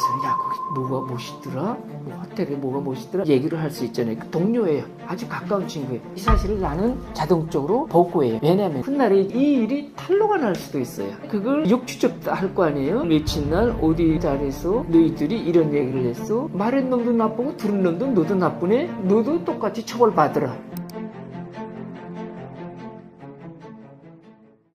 그래서 야 거기 뭐가 멋있더라? 뭐 호텔에 뭐가 멋있더라? 얘기를 할 수 있잖아요. 그 동료예요. 아주 가까운 친구예요. 이 사실을 나는 자동적으로 보고해요. 왜냐하면 훗날에 이 일이 탄로가 날 수도 있어요. 그걸 욕주접 할 거 아니에요. 며칠 날 어디 자리에서 너희들이 이런 얘기를 했어. 말한 놈도 나쁘고 들은 놈도 너도 나쁘네. 너도 똑같이 처벌받으라.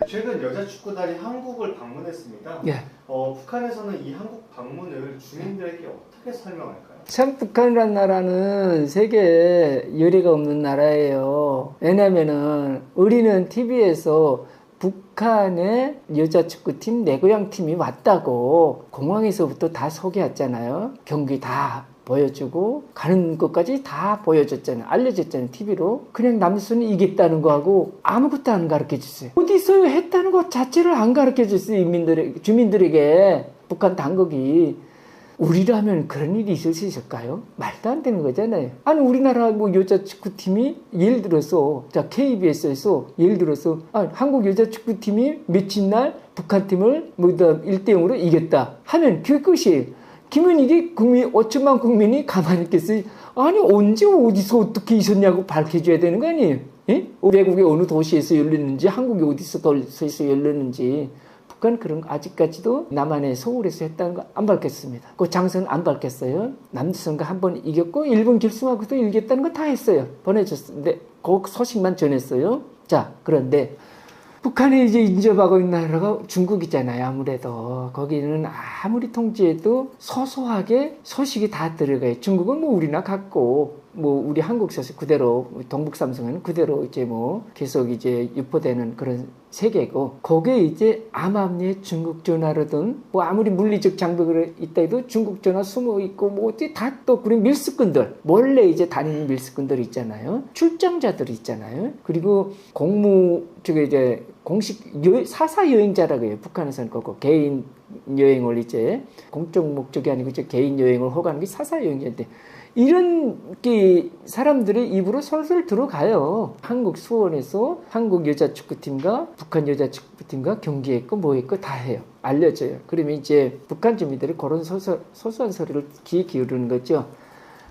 최근 여자 축구단이 한국을 방문했습니다. 예. 북한에서는 이 한국 방문을 주민들에게 어떻게 설명할까요? 참 북한이라는 나라는 세계에 열애가 없는 나라예요. 왜냐면은 우리는 TV에서 북한의 여자 축구팀 내고향팀이 왔다고 공항에서부터 다 소개했잖아요. 경기 다 보여주고 가는 것까지 다 보여줬잖아요. 알려줬잖아요. TV로. 그냥 남순이 이겼다는 거하고 아무것도 안 가르쳐줬어요. 어디서 했다는 것 자체를 안 가르쳐줬어요. 주민들에게. 북한 당국이. 우리라면 그런 일이 있을 수 있을까요? 말도 안 되는 거잖아요. 아니 우리나라 뭐 여자 축구팀이 예를 들어서 자 KBS에서 예를 들어서 한국 여자 축구팀이 며칠 날 북한 팀을 뭐 1대0으로 이겼다 하면 그 끝이 김은익이 국민 5천만 국민이 가만히 있겠어요? 아니 언제 어디서 어떻게 있었냐고 밝혀줘야 되는 거 아니에요? 예? 외국의 어느 도시에서 열렸는지 한국이 어디서 열렸는지 북한 그런 거 아직까지도 남한의 서울에서 했다는 거 안 밝혔습니다. 그 장소는 안 밝혔어요. 남선과 한 번 이겼고 일본 결승하고도 이겼다는 거 다 했어요. 보내줬는데 그 소식만 전했어요. 자 그런데 북한이 이제 인접하고 있는 나라가 중국이잖아요. 아무래도 거기는 아무리 통제해도 소소하게 소식이 다 들어가요. 중국은 뭐 우리나 같고 뭐 우리 한국 소식 그대로 동북삼성에는 그대로 이제 뭐 계속 이제 유포되는 그런 세계고 거기에 이제 암암리에 중국 전화로든 뭐 아무리 물리적 장벽이 있다 해도 중국 전화 숨어 있고 뭐 어디 다 또 그런 밀수꾼들 몰래 이제 다니는 밀수꾼들 있잖아요. 출장자들 있잖아요. 그리고 이제 공식 사사 여행자라고 해요. 북한에서는 그거 개인 여행을 이제 공적 목적이 아니고 이제 개인 여행을 허가하는 게 사사 여행자인데 이런 게 사람들의 입으로 솔솔 들어가요. 한국 수원에서 한국 여자 축구팀과 북한 여자 축구팀과 경기했고 뭐 했고 다 해요. 알려져요. 그러면 이제 북한 주민들이 그런 소소한 소리를 귀에 기울이는 거죠.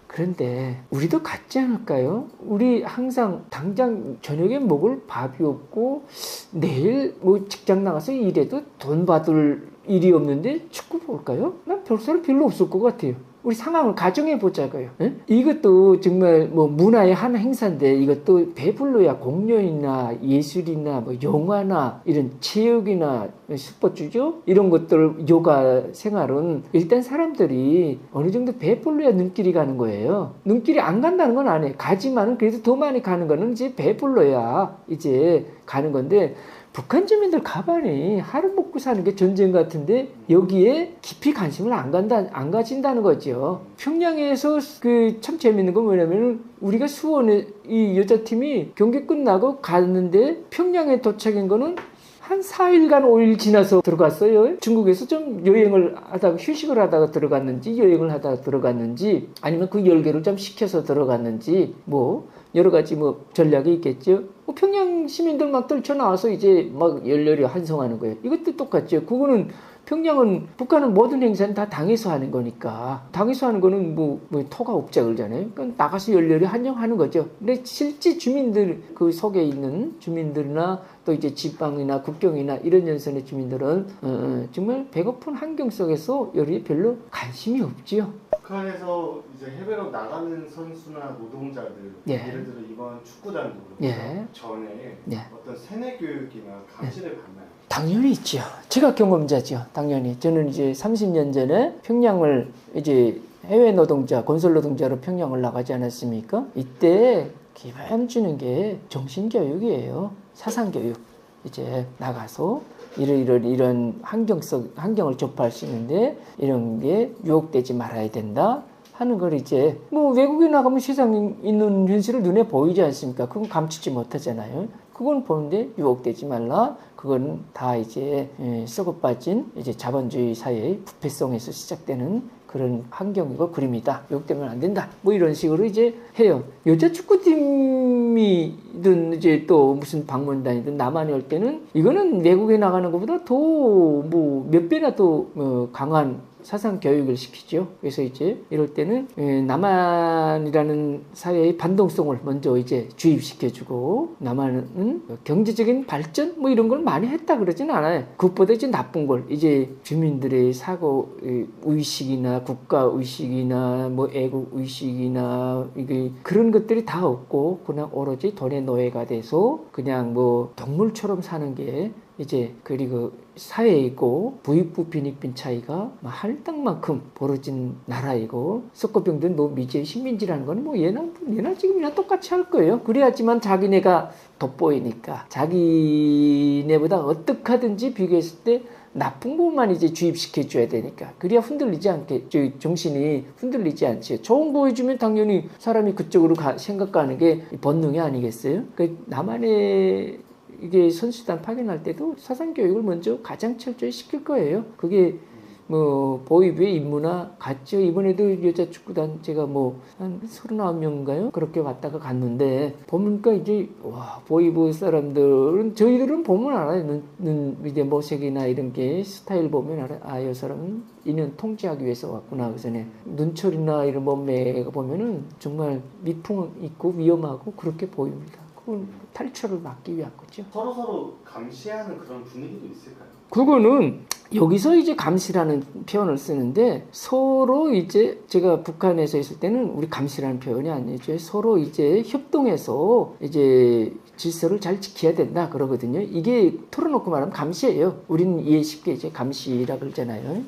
그런데 우리도 같지 않을까요? 우리 항상 당장 저녁에 먹을 밥이 없고 내일 뭐 직장 나가서 일해도 돈 받을 일이 없는데 축구 볼까요? 난 별 사람 별로 없을 것 같아요. 우리 상황을 가정해 보자고요. 에? 이것도 정말 뭐 문화의 한 행사인데 이것도 배불러야 공연이나 예술이나 뭐 영화나 이런 체육이나 스포츠죠? 이런 것들 요가 생활은 일단 사람들이 어느 정도 배불러야 눈길이 가는 거예요. 눈길이 안 간다는 건 아니에요. 가지만은 그래도 더 많이 가는 거는 이제 배불러야 이제 가는 건데 북한 주민들 가만히 하루 먹고 사는 게 전쟁 같은데 여기에 깊이 관심을 안 가진다는 거죠. 평양에서 그 참 재밌는 건 뭐냐면 우리가 수원에 이 여자팀이 경기 끝나고 갔는데 평양에 도착한 거는 한 4일간 5일 지나서 들어갔어요. 중국에서 좀 여행을 하다가 휴식을 하다가 들어갔는지 여행을 하다가 들어갔는지 아니면 그 열개를 좀 시켜서 들어갔는지 뭐 여러 가지 뭐 전략이 있겠죠. 평양 시민들 막 떨쳐나와서 이제 막 열렬히 환송하는 거예요. 이것도 똑같죠. 그거는 평양은 북한은 모든 행사는 다 당에서 하는 거니까 당에서 하는 거는 뭐 토가 없자 그러잖아요. 그러니까 나가서 열렬히 환영하는 거죠. 근데 실제 주민들 그 속에 있는 주민들이나 또 이제 지방이나 국경이나 이런 연선의 주민들은 정말 배고픈 환경 속에서 요리에 별로 관심이 없지요. 북한에서 이제 해외로 나가는 선수나 노동자들 예를 들어 이번 축구단도 그렇고 전에 어떤 세뇌 교육이나 감시를 받나요? 당연히 있죠. 제가 경험자죠. 당연히. 저는 이제 30년 전에 평양을 이제 해외 노동자, 건설 노동자로 평양을 나가지 않았습니까? 이때 기본 주는 게 정신교육이에요. 사상교육. 이제 나가서 이런 환경을 접할 수 있는데 이런 게 유혹되지 말아야 된다 하는 걸 이제 뭐 외국에 나가면 세상에 있는 현실을 눈에 보이지 않습니까? 그건 감추지 못하잖아요. 그건 보는데 유혹되지 말라. 그건 다 이제 썩어 빠진 이제 자본주의 사회의 부패성에서 시작되는 그런 환경이고 그림이다. 유혹되면 안 된다. 뭐 이런 식으로 이제 해요. 여자 축구팀이든 이제 또 무슨 방문단이든 남한에 올 때는 이거는 외국에 나가는 것보다 더 뭐 몇 배나 더 강한 사상 교육을 시키죠. 그래서 이제 이럴 때는 남한이라는 사회의 반동성을 먼저 이제 주입시켜주고, 남한은 경제적인 발전 뭐 이런 걸 많이 했다 그러지는 않아요. 그것보다 이제 나쁜 걸 이제 주민들의 사고 의식이나 국가 의식이나 뭐 애국 의식이나 이게 그런 것들이 다 없고 그냥 오로지 돈의 노예가 돼서 그냥 뭐 동물처럼 사는 게 이제, 그리고 사회에 있고 부익부 빈익빈 차이가 할 땅만큼 벌어진 나라이고, 석고병든 뭐 미지의 식민지라는 건 뭐 예나 지금이나 똑같이 할 거예요. 그래야지만 자기네가 돋보이니까, 자기네보다 어떻게 하든지 비교했을 때 나쁜 것만 이제 주입시켜 줘야 되니까, 그래야 흔들리지 않게, 정신이 흔들리지 않지. 좋은 거 보여주면 당연히 사람이 그쪽으로 생각하는 게 본능이 아니겠어요? 그 남한의 이게 선수단 파견할 때도 사상교육을 먼저 가장 철저히 시킬 거예요. 그게 뭐 보위부의 임무나 같죠. 이번에도 여자 축구단 제가 뭐 한 39명인가요? 그렇게 왔다가 갔는데 보니까 이제 와, 보위부 사람들은, 저희들은 보면 알아요. 눈 이제 모색이나 이런 게 스타일 보면 알아요. 아, 이 사람은 이는 통제하기 위해서 왔구나. 그래서 눈철이나 이런 몸매가 보면은 정말 미풍 있고 위험하고 그렇게 보입니다. 그건 탈출을 막기 위한 거죠. 서로 감시하는 그런 분위기도 있을까요? 그거는 여기서 이제 감시라는 표현을 쓰는데, 서로 이제 제가 북한에서 있을 때는 우리 감시라는 표현이 아니죠. 서로 이제 협동해서 이제 질서를 잘 지켜야 된다 그러거든요. 이게 털어놓고 말하면 감시예요. 우리는 이해 쉽게 이제 감시라 그러잖아요.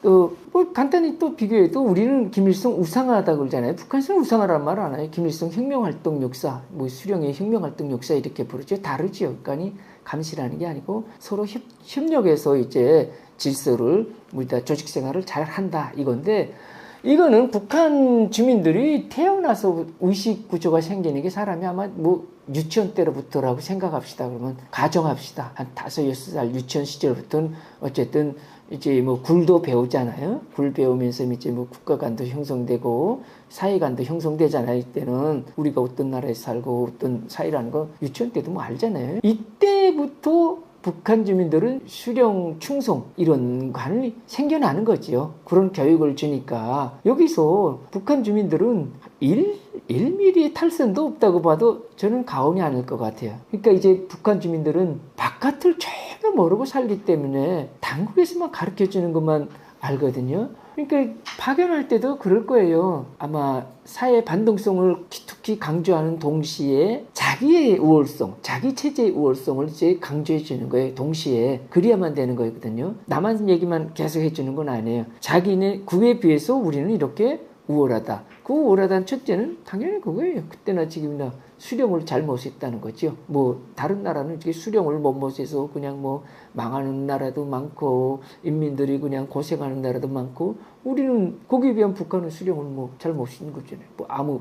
뭐 간단히 또 비교해도 우리는 김일성 우상하다 그러잖아요. 북한에서는 우상하라는 말 안 해요. 김일성 혁명활동 역사, 뭐 수령의 혁명활동 역사 이렇게 부르죠. 다르죠. 그러니까 감시라는 게 아니고 서로 협력해서 이제 질서를, 우리가 조직생활을 잘 한다 이건데, 이거는 북한 주민들이 태어나서 의식 구조가 생기는 게, 사람이 아마 뭐 유치원 때로부터라고 생각합시다. 그러면 가정합시다. 한 5, 6살 유치원 시절부터는 어쨌든 이제 뭐 굴도 배우잖아요. 굴 배우면서 이제 뭐 국가관도 형성되고 사회관도 형성되잖아요. 이때는 우리가 어떤 나라에 살고 어떤 사회라는 거 유치원 때도 뭐 알잖아요. 이때부터 북한 주민들은 수령, 충성 이런 관이 생겨나는 거지요. 그런 교육을 주니까 여기서 북한 주민들은 1mm의 탈선도 없다고 봐도 저는 가언이 아닐 것 같아요. 그러니까 이제 북한 주민들은 바깥을 전혀 모르고 살기 때문에 당국에서만 가르쳐주는 것만 알거든요. 그러니까 파견할 때도 그럴 거예요. 아마 사회 반동성을 특히 강조하는 동시에 자기의 우월성, 자기 체제의 우월성을 이제 강조해 주는 거예요. 동시에. 그래야만 되는 거거든요. 나만 얘기만 계속 해주는 건 아니에요. 자기네 구에 비해서 우리는 이렇게 우월하다. 그 우월하다는 첫째는 당연히 그거예요. 그때나 지금이나 수령을 잘 모셨다는 거죠. 뭐 다른 나라는 이렇게 수령을 못 모셔서 그냥 뭐 망하는 나라도 많고 인민들이 그냥 고생하는 나라도 많고, 우리는 거기에 비하면 북한은 수령을 뭐 잘 모시는 거잖아요. 뭐 아무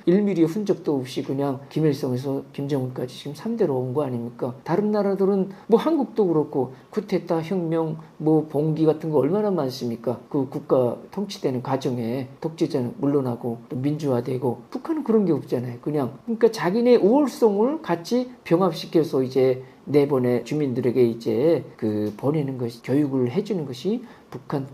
1mm의 흔적도 없이 그냥 김일성에서 김정은까지 지금 3대로 온 거 아닙니까? 다른 나라들은 뭐 한국도 그렇고 쿠데타, 혁명, 뭐 봉기 같은 거 얼마나 많습니까? 그 국가 통치되는 과정에 독재자는 물러나고 또 민주화되고, 북한은 그런 게 없잖아요. 그냥 그러니까 자기네 우월성을 같이 병합시켜서 이제 내보내 주민들에게 이제 그 보내는 것이, 교육을 해주는 것이 북한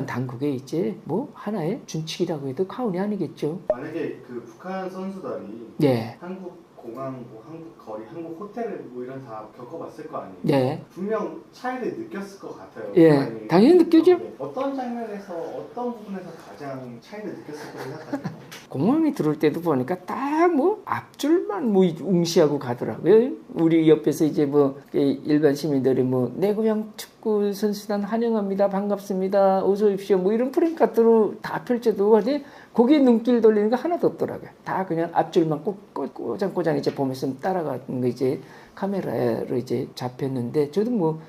당국의 이제 뭐 하나의 준칙이라고 해도 과언이 아니겠죠. 만약에 그 북한 선수단이 네. 한국 공항, 뭐 한국 거리, 한국 호텔 뭐 이런 다 겪어봤을 거 아니에요? 네. 분명 차이를 느꼈을 것 같아요. 예, 당연히 느끼죠. 어떤 장면에서 어떤 부분에서 가장 차이를 느꼈을 거라고 생각하세요? 공항에 들어올 때도 보니까 딱 뭐 앞줄만 뭐 웅시하고 가더라고요. 우리 옆에서 이제 뭐 일반 시민들이 뭐 내 고향 축구 선수단 환영합니다, 반갑습니다, 어서 오십시오 뭐 이런 프랭카드로 다 펼쳐두고 하지, 거기에 눈길 돌리는 거 하나도 없더라고요. 다 그냥 앞줄만 꼬장꼬장 이제 보면서 따라가는 거 이제 카메라로 이제 잡혔는데, 저도 뭐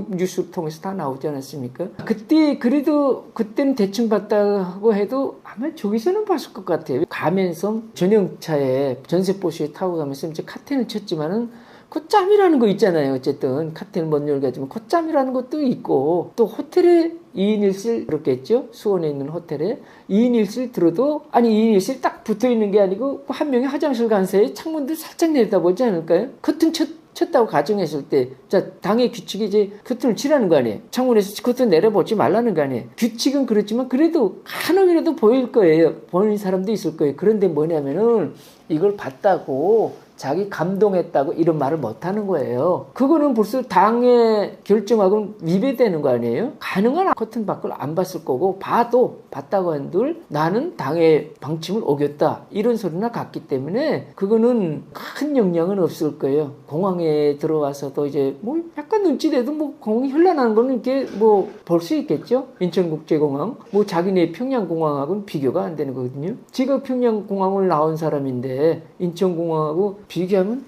뉴스 통해서 다 나오지 않았습니까? 그때 그래도 그때는 대충 봤다고 해도 아마 저기서는 봤을 것 같아요. 가면서 전용차에 전세버스에 타고 가면서 이제 카텐을 쳤지만은 콧잠이라는 거 있잖아요. 어쨌든 카텐을 못 열가지고 콧잠이라는 것도 있고, 또 호텔에 2인 1실 그렇겠죠. 수원에 있는 호텔에 2인 1실 들어도, 아니 2인 1실 딱 붙어있는 게 아니고 한 명이 화장실 간 사이에 창문들 살짝 내다보지 않을까요? 커튼 쳤다고 가정했을 때, 자, 당의 규칙이 이제 커튼을 치라는 거 아니에요. 창문에서 커튼 내려보지 말라는 거 아니에요. 규칙은 그렇지만 그래도 하나이라도 보일 거예요. 보는 사람도 있을 거예요. 그런데 뭐냐면은 이걸 봤다고 자기 감동했다고 이런 말을 못하는 거예요. 그거는 벌써 당의 결정하고는 위배되는 거 아니에요? 가능한 커튼 밖을 안 봤을 거고 봤다고 한들 나는 당의 방침을 어겼다 이런 소리나 같기 때문에 그거는 큰 영향은 없을 거예요. 공항에 들어와서도 이제 뭐 약간 눈치대도 뭐 공항이 현란한 거는 이렇게 뭐 볼 수 있겠죠. 인천국제공항 뭐 자기네 평양공항하고는 비교가 안 되는 거거든요. 제가 평양공항을 나온 사람인데 인천공항하고 비교하면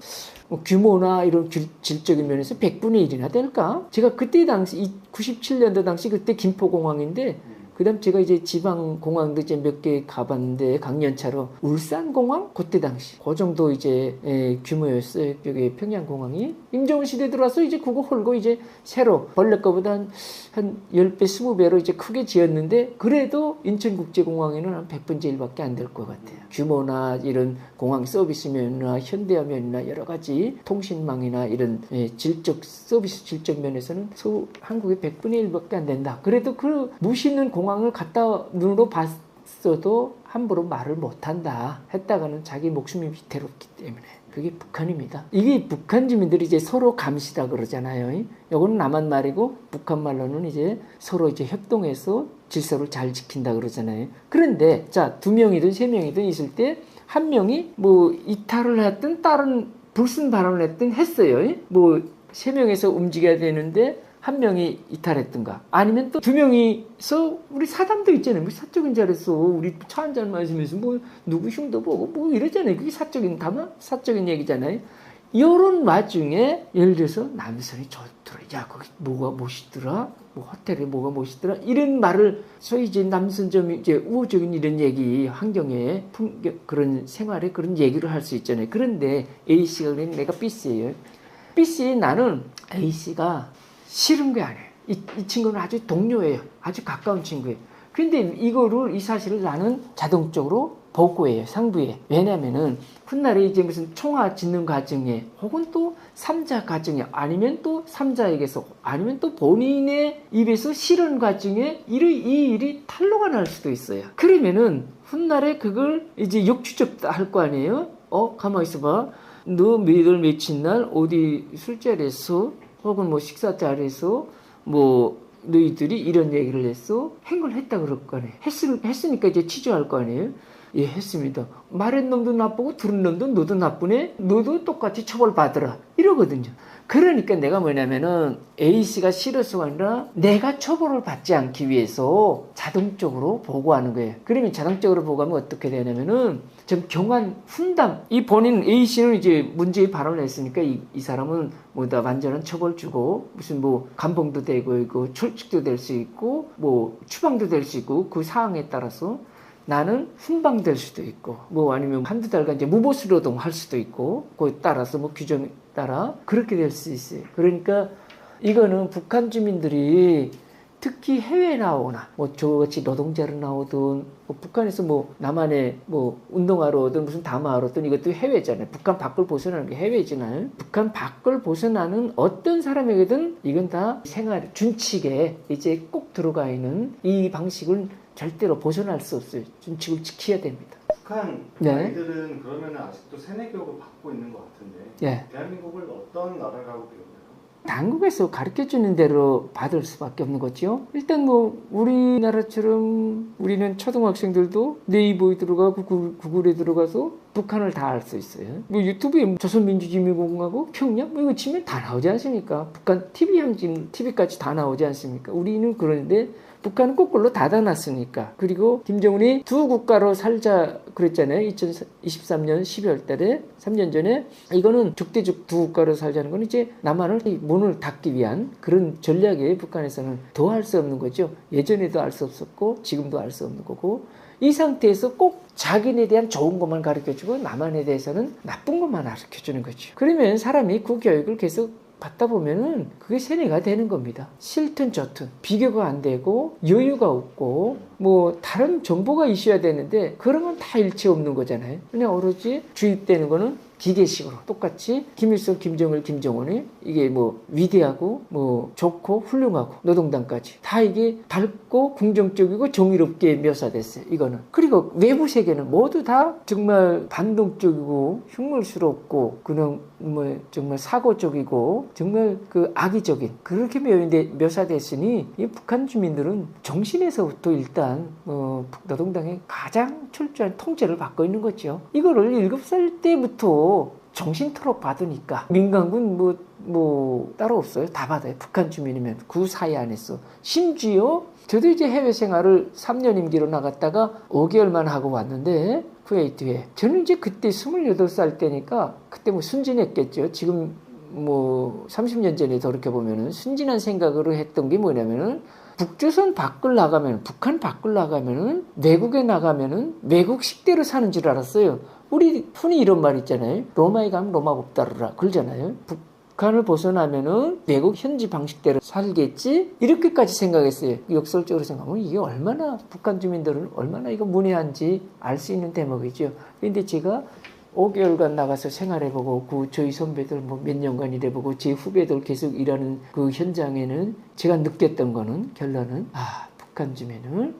규모나 이런 질적인 면에서 100분의 1이나 될까? 제가 그때 당시 97년도 당시 그때 김포공항인데 그다음 제가 이제 지방 공항도 이제 몇 개 가봤는데 강연차로 울산공항 그때 당시 그 정도 이제 규모였어요. 여기 평양공항이 임종원 시대 들어와서 이제 그거 헐고 이제 새로 원래 거보다 한 10배, 20배로 이제 크게 지었는데 그래도 인천국제공항에는 한 100분의 1밖에 안 될 것 같아요. 규모나 이런 공항 서비스면이나 현대화면이나 여러 가지 통신망이나 이런 서비스 질적 면에서는 한국의 100분의 1밖에 안 된다. 그래도 그 무시는 공항을 갖다 눈으로 봤어도 함부로 말을 못한다 했다가는 자기 목숨이 위태롭기 때문에 그게 북한입니다. 이게 북한 주민들이 이제 서로 감시다 그러잖아요. 이거는 남한 말이고 북한 말로는 이제 서로 이제 협동해서 질서를 잘 지킨다 그러잖아요. 그런데 자 2명이든 3명이든 있을 때 한 명이 뭐 이탈을 했든 다른 불순 발언을 했든 했어요. 뭐 3명에서 움직여야 되는데 한 명이 이탈했든가 아니면 또 2명이서 우리 사담도 있잖아요. 뭐 사적인 자리에서 우리 차 한잔 마시면서 뭐 누구 흉도 보고 뭐 이러잖아요. 그게 사적인 얘기잖아요. 이런 와중에 예를 들어서 남선이 좋더라. 야 거기 뭐가 멋있더라. 뭐 호텔에 뭐가 멋있더라. 이런 말을 소위 이제 남선 좀 이제 우호적인 이런 얘기 환경에 그런 생활에 그런 얘기를 할 수 있잖아요. 그런데 A 씨가 그러면 내가 B 씨예요. B 씨 나는 A 씨가 싫은 게 아니에요. 이 친구는 아주 동료예요. 아주 가까운 친구예요. 근데 이 사실을 나는 자동적으로 보고해요. 상부에. 왜냐면은 훗날에 이제 무슨 총화 짓는 과정에 혹은 또 3자 과정에 아니면 또 3자에게서 아니면 또 본인의 입에서 싫은 과정에 이 일이 탄로가 날 수도 있어요. 그러면은 훗날에 그걸 이제 역추적 할 거 아니에요? 가만히 있어봐. 너 몇월 며칠 날 어디 술자리에서 혹은 뭐 식사 자리에서 뭐 너희들이 이런 얘기를 했어? 행동을 했다 그럴 거 아니에요. 했으니까 이제 취조할 거 아니에요. 예, 했습니다. 말한 놈도 나쁘고 들은 놈도 너도 나쁘네. 너도 똑같이 처벌받으라. 이러거든요. 그러니까 내가 뭐냐면은 A씨가 싫어서가 아니라 내가 처벌을 받지 않기 위해서 자동적으로 보고하는 거예요. 그러면 자동적으로 보고하면 어떻게 되냐면은 좀 경한 훈담. 이 본인 A씨는 이제 문제의 발언을 했으니까 이 사람은 뭐다 완전한 처벌 주고 무슨 뭐 감봉도 되고 있고 철칙도 될 수 있고 뭐 추방도 될 수 있고 그 사항에 따라서 나는 훈방될 수도 있고 뭐 아니면 한두 달간 이제 무보수 노동할 수도 있고 그에 따라서 뭐 규정에 따라 그렇게 될 수 있어요. 그러니까 이거는 북한 주민들이 특히 해외에 나오거나 뭐 저같이 노동자로 나오든 뭐 북한에서 뭐 남한에 뭐 운동하러 오든 무슨 담화하러 오든 이것도 해외잖아요. 북한 밖을 벗어나는 게 해외잖아요. 북한 밖을 벗어나는 어떤 사람에게든 이건 다 생활 준칙에 이제 꼭 들어가 있는 이 방식을 절대로 벗어날 수 없어요. 준칙을 지켜야 됩니다. 북한 아이들은 그러면 아직도 세뇌 교육을 받고 있는 것 같은데 대한민국을 어떤 나라라고 배우나요? 한국에서 가르쳐주는 대로 받을 수밖에 없는 거죠. 일단 뭐 우리나라처럼 우리는 초등학생들도 네이버에 들어가고 구글에 들어가서 북한을 다 알 수 있어요. 뭐 유튜브에 조선민주주의공화국 평양 뭐 이거 치면 다 나오지 않습니까? 북한 TV까지 다 나오지 않습니까? 우리는 그런데 북한은 거꾸로 닫아놨으니까. 그리고 김정은이 두 국가로 살자 그랬잖아요. 2023년 12월 달에 3년 전에 이거는 적대적 두 국가로 살자는 건 이제 남한을 문을 닫기 위한 그런 전략에 북한에서는 더 할 수 없는 거죠. 예전에도 알 수 없었고 지금도 알 수 없는 거고 이 상태에서 꼭 자기네 대한 좋은 것만 가르쳐주고 남한에 대해서는 나쁜 것만 가르쳐주는 거죠. 그러면 사람이 그 교육을 계속 받다 보면은 그게 세뇌가 되는 겁니다. 싫든 좋든 비교가 안 되고 여유가 없고 뭐 다른 정보가 있어야 되는데 그런 건 다 일체 없는 거잖아요. 그냥 오로지 주입되는 거는 기계식으로 똑같이 김일성, 김정일, 김정은이 이게 뭐 위대하고 뭐 좋고 훌륭하고 노동당까지 다 이게 밝고 긍정적이고 정의롭게 묘사됐어요. 이거는. 그리고 외부 세계는 모두 다 정말 반동적이고 흉물스럽고 그냥 뭐 정말 사고적이고 정말 그 악의적인 그렇게 묘사됐으니 이 북한 주민들은 정신에서부터 일단 북노동당의 가장 철저한 통제를 받고 있는 거죠. 이거를 7살 때부터 정신토록 받으니까 민간군 뭐 따로 없어요. 다 받아요. 북한 주민이면 그 사이 안에서. 심지어 저도 이제 해외 생활을 3년 임기로 나갔다가 5개월만 하고 왔는데 쿠웨이트에 저는 이제 그때 28살 때니까 그때 뭐 순진했겠죠. 지금 뭐 30년 전에 돌이켜보면은 순진한 생각으로 했던 게 뭐냐면은 북조선 밖을 나가면 북한 밖을 나가면은 외국에 나가면은 외국 식대로 사는 줄 알았어요. 우리 흔히 이런 말 있잖아요. 로마에 가면 로마법 따르라 그러잖아요. 북한을 벗어나면은 외국 현지 방식대로 살겠지 이렇게까지 생각했어요. 역설적으로 생각하면 이게 얼마나 북한 주민들은 얼마나 이거 문외한지 알 수 있는 대목이죠. 그런데 제가 5개월간 나가서 생활해보고 저희 선배들 뭐 몇 년간 일해보고 제 후배들 계속 일하는 그 현장에는 제가 느꼈던 거는 결론은 북한 주민은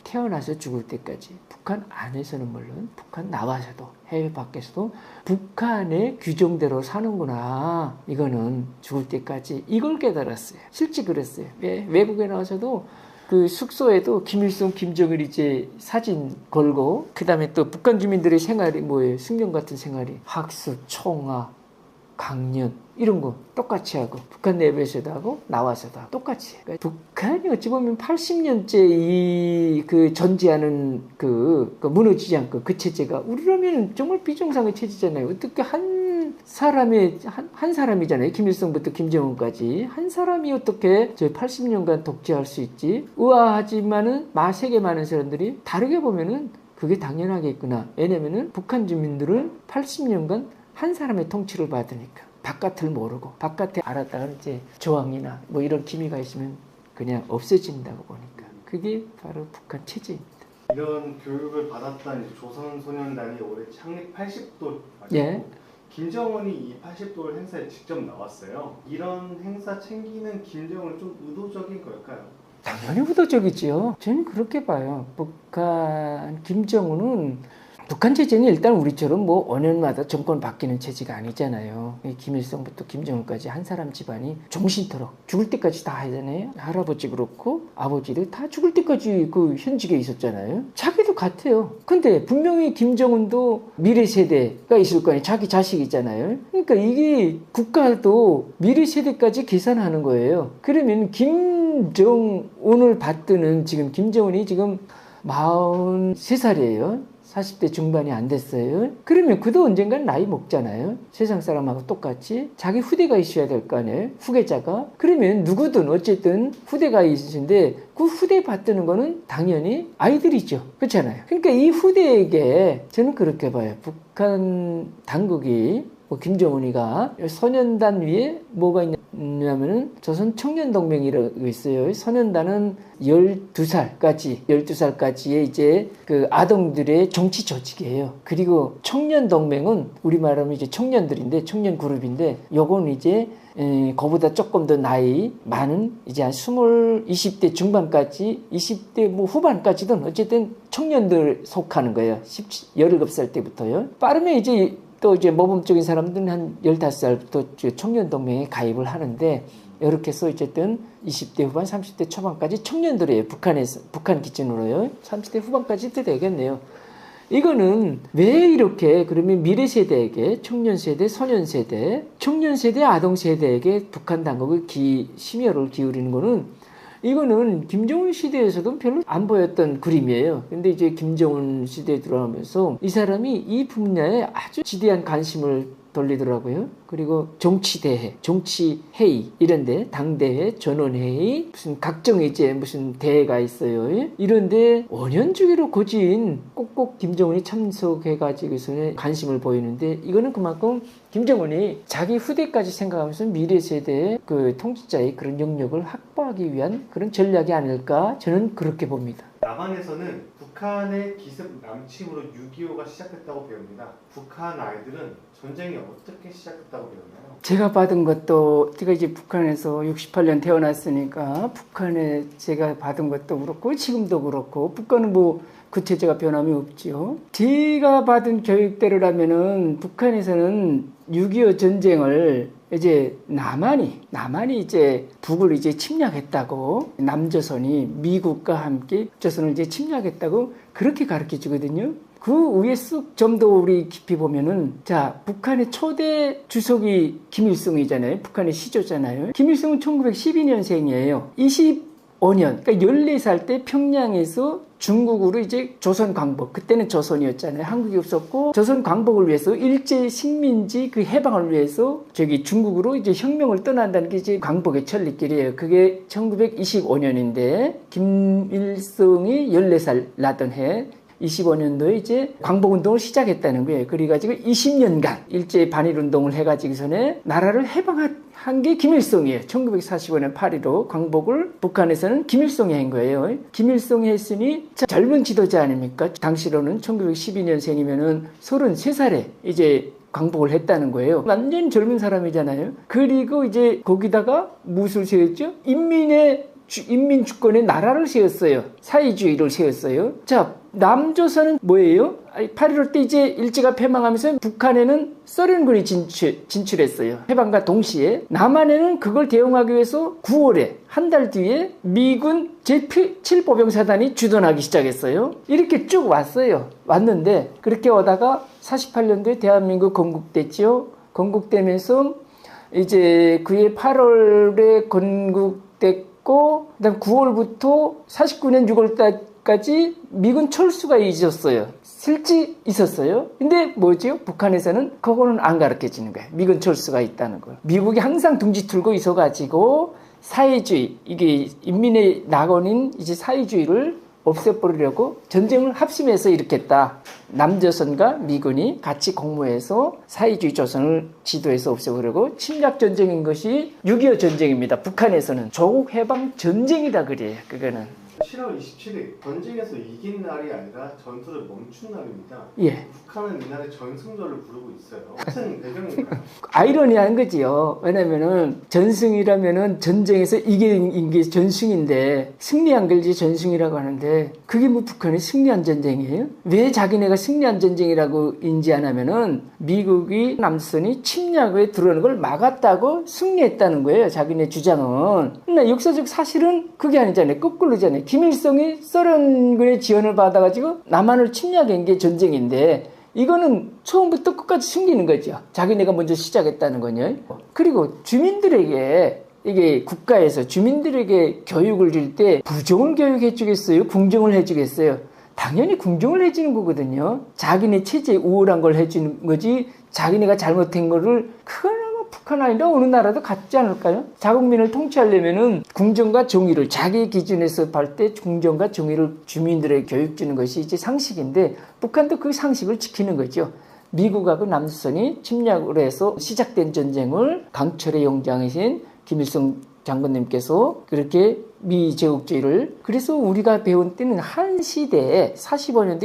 태어나서 죽을 때까지 북한 안에서는 물론 북한 나와서도 해외 밖에서도 북한의 규정대로 사는구나. 이거는 죽을 때까지 이걸 깨달았어요. 실제 그랬어요. 외국에 나와서도 그 숙소에도 김일성, 김정일 이제 사진 걸고 그다음에 또 북한 주민들의 생활이 뭐예요? 승경 같은 생활이 학습, 총화, 강연 이런 거 똑같이 하고 북한 내부에서도 하고 나와서도 하고 똑같이 해요. 그러니까 북한이 어찌 보면 80년째 이 그 존재하는 그 무너지지 않고 그 체제가 우리라면 정말 비정상의 체제잖아요. 어떻게 한 사람이잖아요. 김일성부터 김정은까지 한 사람이 어떻게 저 80년간 독재할 수 있지? 우아하지만은 세계 많은 사람들이 다르게 보면은 그게 당연하겠구나. 왜냐면은 북한 주민들은 80년간 한 사람의 통치를 받으니까 바깥을 모르고 바깥에 알았다가 이제 저항이나 뭐 이런 기미가 있으면 그냥 없어진다고 보니까 그게 바로 북한 체제입니다. 이런 교육을 받았던 조선소년단이 올해 창립 80돌 맞고 예. 김정은이 이 80돌 행사에 직접 나왔어요. 이런 행사 챙기는 김정은 좀 의도적인 걸까요? 당연히 의도적이지요. 저는 그렇게 봐요. 북한 김정은은 북한 체제는 일단 우리처럼 뭐 5년마다 정권 바뀌는 체제가 아니잖아요. 김일성부터 김정은까지 한 사람 집안이 정신토록 죽을 때까지 다 하잖아요. 할아버지 그렇고 아버지들 다 죽을 때까지 그 현직에 있었잖아요. 자기도 같아요. 근데 분명히 김정은도 미래 세대가 있을 거 아니에요. 자기 자식이잖아요. 그러니까 이게 국가도 미래 세대까지 계산하는 거예요. 그러면 김정은을 받드는 지금 김정은이 지금 43살이에요. 40대 중반이 안 됐어요. 그러면 그도 언젠간 나이 먹잖아요. 세상 사람하고 똑같이 자기 후대가 있어야 될 거 아니에요. 후계자가. 그러면 누구든 어쨌든 후대가 있으신데 그 후대 받드는 거는 당연히 아이들이죠. 그렇잖아요. 그러니까 이 후대에게 저는 그렇게 봐요. 북한 당국이 김정은이가 소년단 위에 뭐가 있냐면은 조선 청년동맹이라고 있어요. 소년단은 12살까지의 이제 그 아동들의 정치 조직이에요. 그리고 청년동맹은 우리말하면 이제 청년들인데 청년 그룹인데 요건 이제 그보다 조금 더 나이 많은 이제 한 20대 중반까지 20대 뭐 후반까지든 어쨌든 청년들 속하는 거예요. 17살 때부터요. 빠르면 이제 또 이제 모범적인 사람들은 한 15살부터 청년동맹에 가입을 하는데 이렇게 해서 어쨌든 20대 후반, 30대 초반까지 청년들이에요. 북한 기준으로요. 30대 후반까지도 되겠네요. 이거는 왜 이렇게 그러면 미래 세대에게 청년 세대, 소년 세대, 청년 세대, 아동 세대에게 북한 당국이 심혈을 기울이는 거는 이거는 김정은 시대에서도 별로 안 보였던 그림이에요. 근데 이제 김정은 시대에 들어가면서 이 사람이 이 분야에 아주 지대한 관심을 돌리더라고요. 그리고 정치대회, 정치회의 이런데 당대회, 전원회의 무슨 각종 이제 무슨 대회가 있어요. 이런데 5년 주기로 거진 꼭꼭 김정은이 참석해가지고서는 관심을 보이는데 이거는 그만큼 김정은이 자기 후대까지 생각하면서 미래 세대의 그 통치자의 그런 영역을 확보하기 위한 그런 전략이 아닐까 저는 그렇게 봅니다. 남한에서는 북한의 기습 남침으로 6.25가 시작됐다고 배웁니다. 북한 아이들은 전쟁이 어떻게 시작됐다고 배우나요? 제가 받은 것도, 제가 이제 북한에서 68년 태어났으니까 북한에 제가 받은 것도 그렇고 지금도 그렇고 북한은 뭐 구체적인 변함이 없지요. 제가 받은 교육대로라면은 북한에서는 6.25 전쟁을 이제 남한이 이제 북을 이제 침략했다고, 남조선이 미국과 함께 조선을 이제 침략했다고 그렇게 가르쳐 주거든요. 그 위에 쑥 좀 더 우리 깊이 보면은, 자, 북한의 초대 주석이 김일성이잖아요. 북한의 시조잖아요. 김일성은 1912년생이에요. 25년, 그러니까 14살 때 평양에서 중국으로 이제 조선 광복, 그때는 조선이었잖아요. 한국이 없었고, 조선 광복을 위해서 일제 식민지 그 해방을 위해서 저기 중국으로 이제 혁명을 떠난다는 게 이제 광복의 천리길이에요. 그게 1925년인데, 김일성이 14살 나던 해, 25년도에 이제 광복운동을 시작했다는 거예요. 그래가지고 20년간 일제 반일운동을 해가지고서는 나라를 해방한 게 김일성이에요. 1945년 8.15 광복을 북한에서는 김일성이 한 거예요. 김일성이 했으니 젊은 지도자 아닙니까? 당시로는 1912년생이면은 33살에 이제 광복을 했다는 거예요. 완전 젊은 사람이잖아요. 그리고 이제 거기다가 무엇을 세웠죠? 인민 주권의 나라를 세웠어요. 사회주의를 세웠어요. 자, 남조선은 뭐예요? 8.15 때 이제 일제가 패망하면서 북한에는 소련군이 진출했어요. 해방과 동시에. 남한에는 그걸 대응하기 위해서 9월에 한 달 뒤에 미군 제7보병사단이 주둔하기 시작했어요. 이렇게 쭉 왔어요. 왔는데 그렇게 오다가 48년도에 대한민국 건국됐죠. 건국되면서 이제 그해 8월에 건국됐고, 그다음 9월부터 49년 6월까지 미군 철수가 있었어요. 실제 있었어요. 근데 뭐지요? 북한에서는 그거는 안 가르쳐지는 거예요. 미군 철수가 있다는 걸. 미국이 항상 둥지 틀고 있어가지고 사회주의, 이게 인민의 낙원인 이제 사회주의를 없애버리려고 전쟁을 합심해서 일으켰다. 남조선과 미군이 같이 공모해서 사회주의 조선을 지도해서 없애버리고 침략 전쟁인 것이 6.25 전쟁입니다. 북한에서는 조국 해방 전쟁이다 그래요. 그거는. 7월 27일 전쟁에서 이긴 날이 아니라 전투를 멈춘 날입니다. 예. 북한은 이날에 전승절을 부르고 있어요. 무슨 배경인가요? 아이러니한 거지요. 왜냐면은 전승이라면은 전쟁에서 이긴 게 전승인데 승리한 걸 이제 전승이라고 하는데, 그게 뭐 북한이 승리한 전쟁이에요? 왜 자기네가 승리한 전쟁이라고 인지 안 하면은 미국이 남조선이 침략에 들어오는 걸 막았다고 승리했다는 거예요. 자기네 주장은. 근데 역사적 사실은 그게 아니잖아요. 거꾸로잖아요. 김일성이 소련군의 지원을 받아가지고 남한을 침략한 게 전쟁인데, 이거는 처음부터 끝까지 숨기는 거죠. 자기네가 먼저 시작했다는 거냐. 그리고 주민들에게, 이게 국가에서 주민들에게 교육을 줄 때 부정을 교육해 주겠어요? 궁정을 해 주겠어요? 당연히 궁정을 해주는 거거든요. 자기네 체제에 우월한 걸 해주는 거지, 자기네가 잘못한 거를, 그거는 북한 아니라 어느 나라도 갖지 않을까요? 자국민을 통치하려면은 궁정과 정의를, 자기 기준에서 볼 때 궁정과 정의를 주민들에게 교육 주는 것이 이제 상식인데, 북한도 그 상식을 지키는 거죠. 미국하고 남조선이 침략을 해서 시작된 전쟁을 강철의 용장이신 김일성 장군님께서 그렇게 미제국주의를, 그래서 우리가 배운 때는 한 시대에 45년도에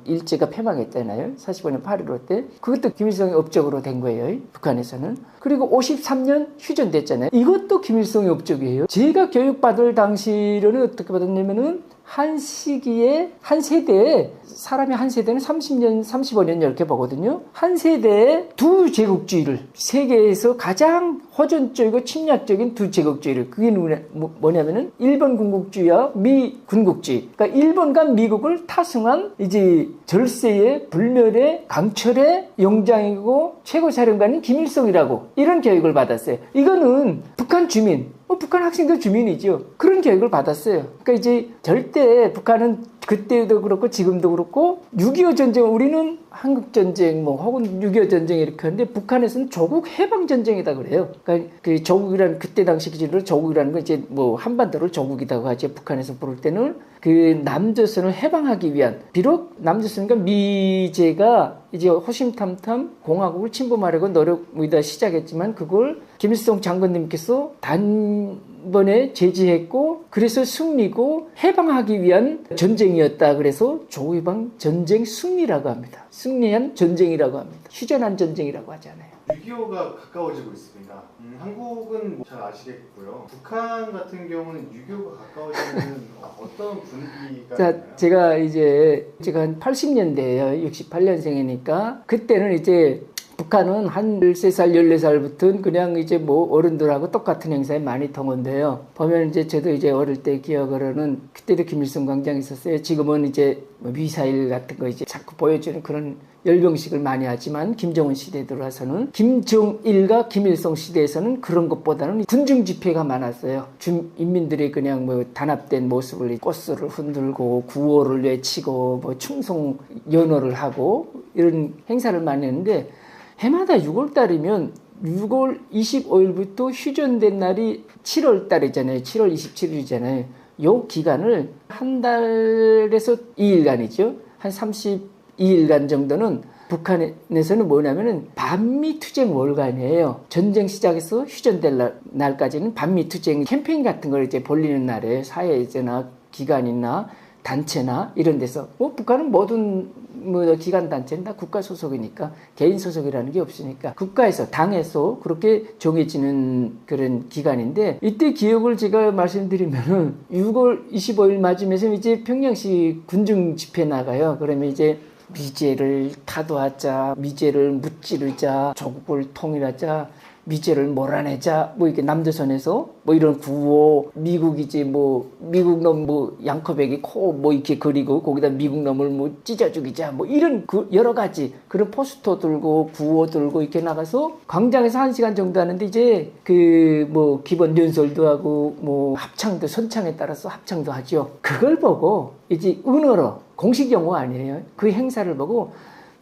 일제가 패망했잖아요. 45년 8.15 때. 그것도 김일성의 업적으로 된 거예요. 북한에서는. 그리고 53년 휴전됐잖아요. 이것도 김일성의 업적이에요. 제가 교육받을 당시로는 어떻게 받았냐면은 한 시기에, 한 세대에, 사람이 한 세대는 30년, 35년 이렇게 보거든요. 한 세대에 두 제국주의를, 세계에서 가장 호전적이고 침략적인 두 제국주의를, 그게 뭐냐면은 일본 군국주의와 미 군국주의. 그러니까 일본과 미국을 타승한 이제 절세의 불멸의 강철의 용장이고 최고사령관인 김일성이라고, 이런 교육을 받았어요. 이거는 북한 주민, 북한 학생들 주민이죠. 그런 교육을 받았어요. 그러니까 이제 절대 북한은 그때도 그렇고 지금도 그렇고 6.25 전쟁, 우리는 한국전쟁 혹은 6.25 전쟁 이렇게 하는데, 북한에서는 조국 해방전쟁이다 그래요. 그러니까 그 조국이라는, 그때 당시 기준으로 조국이라는 건 이제 한반도를 조국이라고 하죠. 북한에서 부를 때는 그 남조선을 해방하기 위한, 비록 남조선과 미제가 이제 호심탐탐 공화국을 침범하려고 노력이다 시작했지만, 그걸 김일성 장군님께서 번에 제지했고 그래서 승리고 해방하기 위한 전쟁이었다. 그래서 조해방 전쟁 승리라고 합니다. 승리한 전쟁이라고 합니다. 휴전한 전쟁이라고 하잖아요. 6.25가 가까워지고 있습니다. 한국은 잘 아시겠고요. 북한 같은 경우는 6.25가 가까워지는 어떤 분위기가 있나요? 제가 한 80년대예요. 68년생이니까 그때는 이제 북한은 한 13살, 14살부터는 그냥 이제 뭐 어른들하고 똑같은 행사에 많이 통한대요. 보면 이제 저도 이제 어릴 때 기억으로는 그때도 김일성 광장이 있었어요. 지금은 이제 뭐 미사일 같은 거 이제 자꾸 보여주는 그런 열병식을 많이 하지만 김정은 시대에 들어와서는 김정일과 김일성 시대에서는 그런 것보다는 군중 집회가 많았어요. 인민들이 그냥 뭐 단합된 모습을 꽃술을 흔들고 구호를 외치고 뭐 충성 연호를 하고 이런 행사를 많이 했는데 해마다 6월달이면 6월 25일부터 휴전된 날이 7월달이잖아요. 7월 27일이잖아요. 요 기간을 한 달에서 2일간이죠. 한 32일간 정도는 북한에서는 뭐냐면은 반미투쟁 월간이에요. 전쟁 시작해서 휴전될 날까지는 반미투쟁 캠페인 같은 걸 이제 벌리는 날에 사회제나 기관이나 단체나 이런 데서 뭐 북한은 모든 뭐 기관 단체는 다 국가 소속이니까 개인 소속이라는 게 없으니까 국가에서 당에서 그렇게 정해지는 그런 기관인데 이때 기억을 제가 말씀드리면은 6월 25일 맞으면서 이제 평양시 군중 집회 나가요. 그러면 이제 미제를 타도하자, 미제를 무찌르자, 조국을 통일하자, 미제를 몰아내자, 뭐 이렇게 남조선에서 뭐 이런 구호, 미국이지 뭐 미국 놈 뭐 양커백이 코 뭐 이렇게 그리고 거기다 미국 놈을 뭐 찢어 죽이자, 뭐 이런 그 여러 가지 그런 포스터 들고 구호 들고 이렇게 나가서 광장에서 1시간 정도 하는데 이제 그 뭐 기본 연설도 하고 뭐 합창도 선창에 따라서 합창도 하죠. 그걸 보고 이제 은어로 공식 용어 아니에요. 그 행사를 보고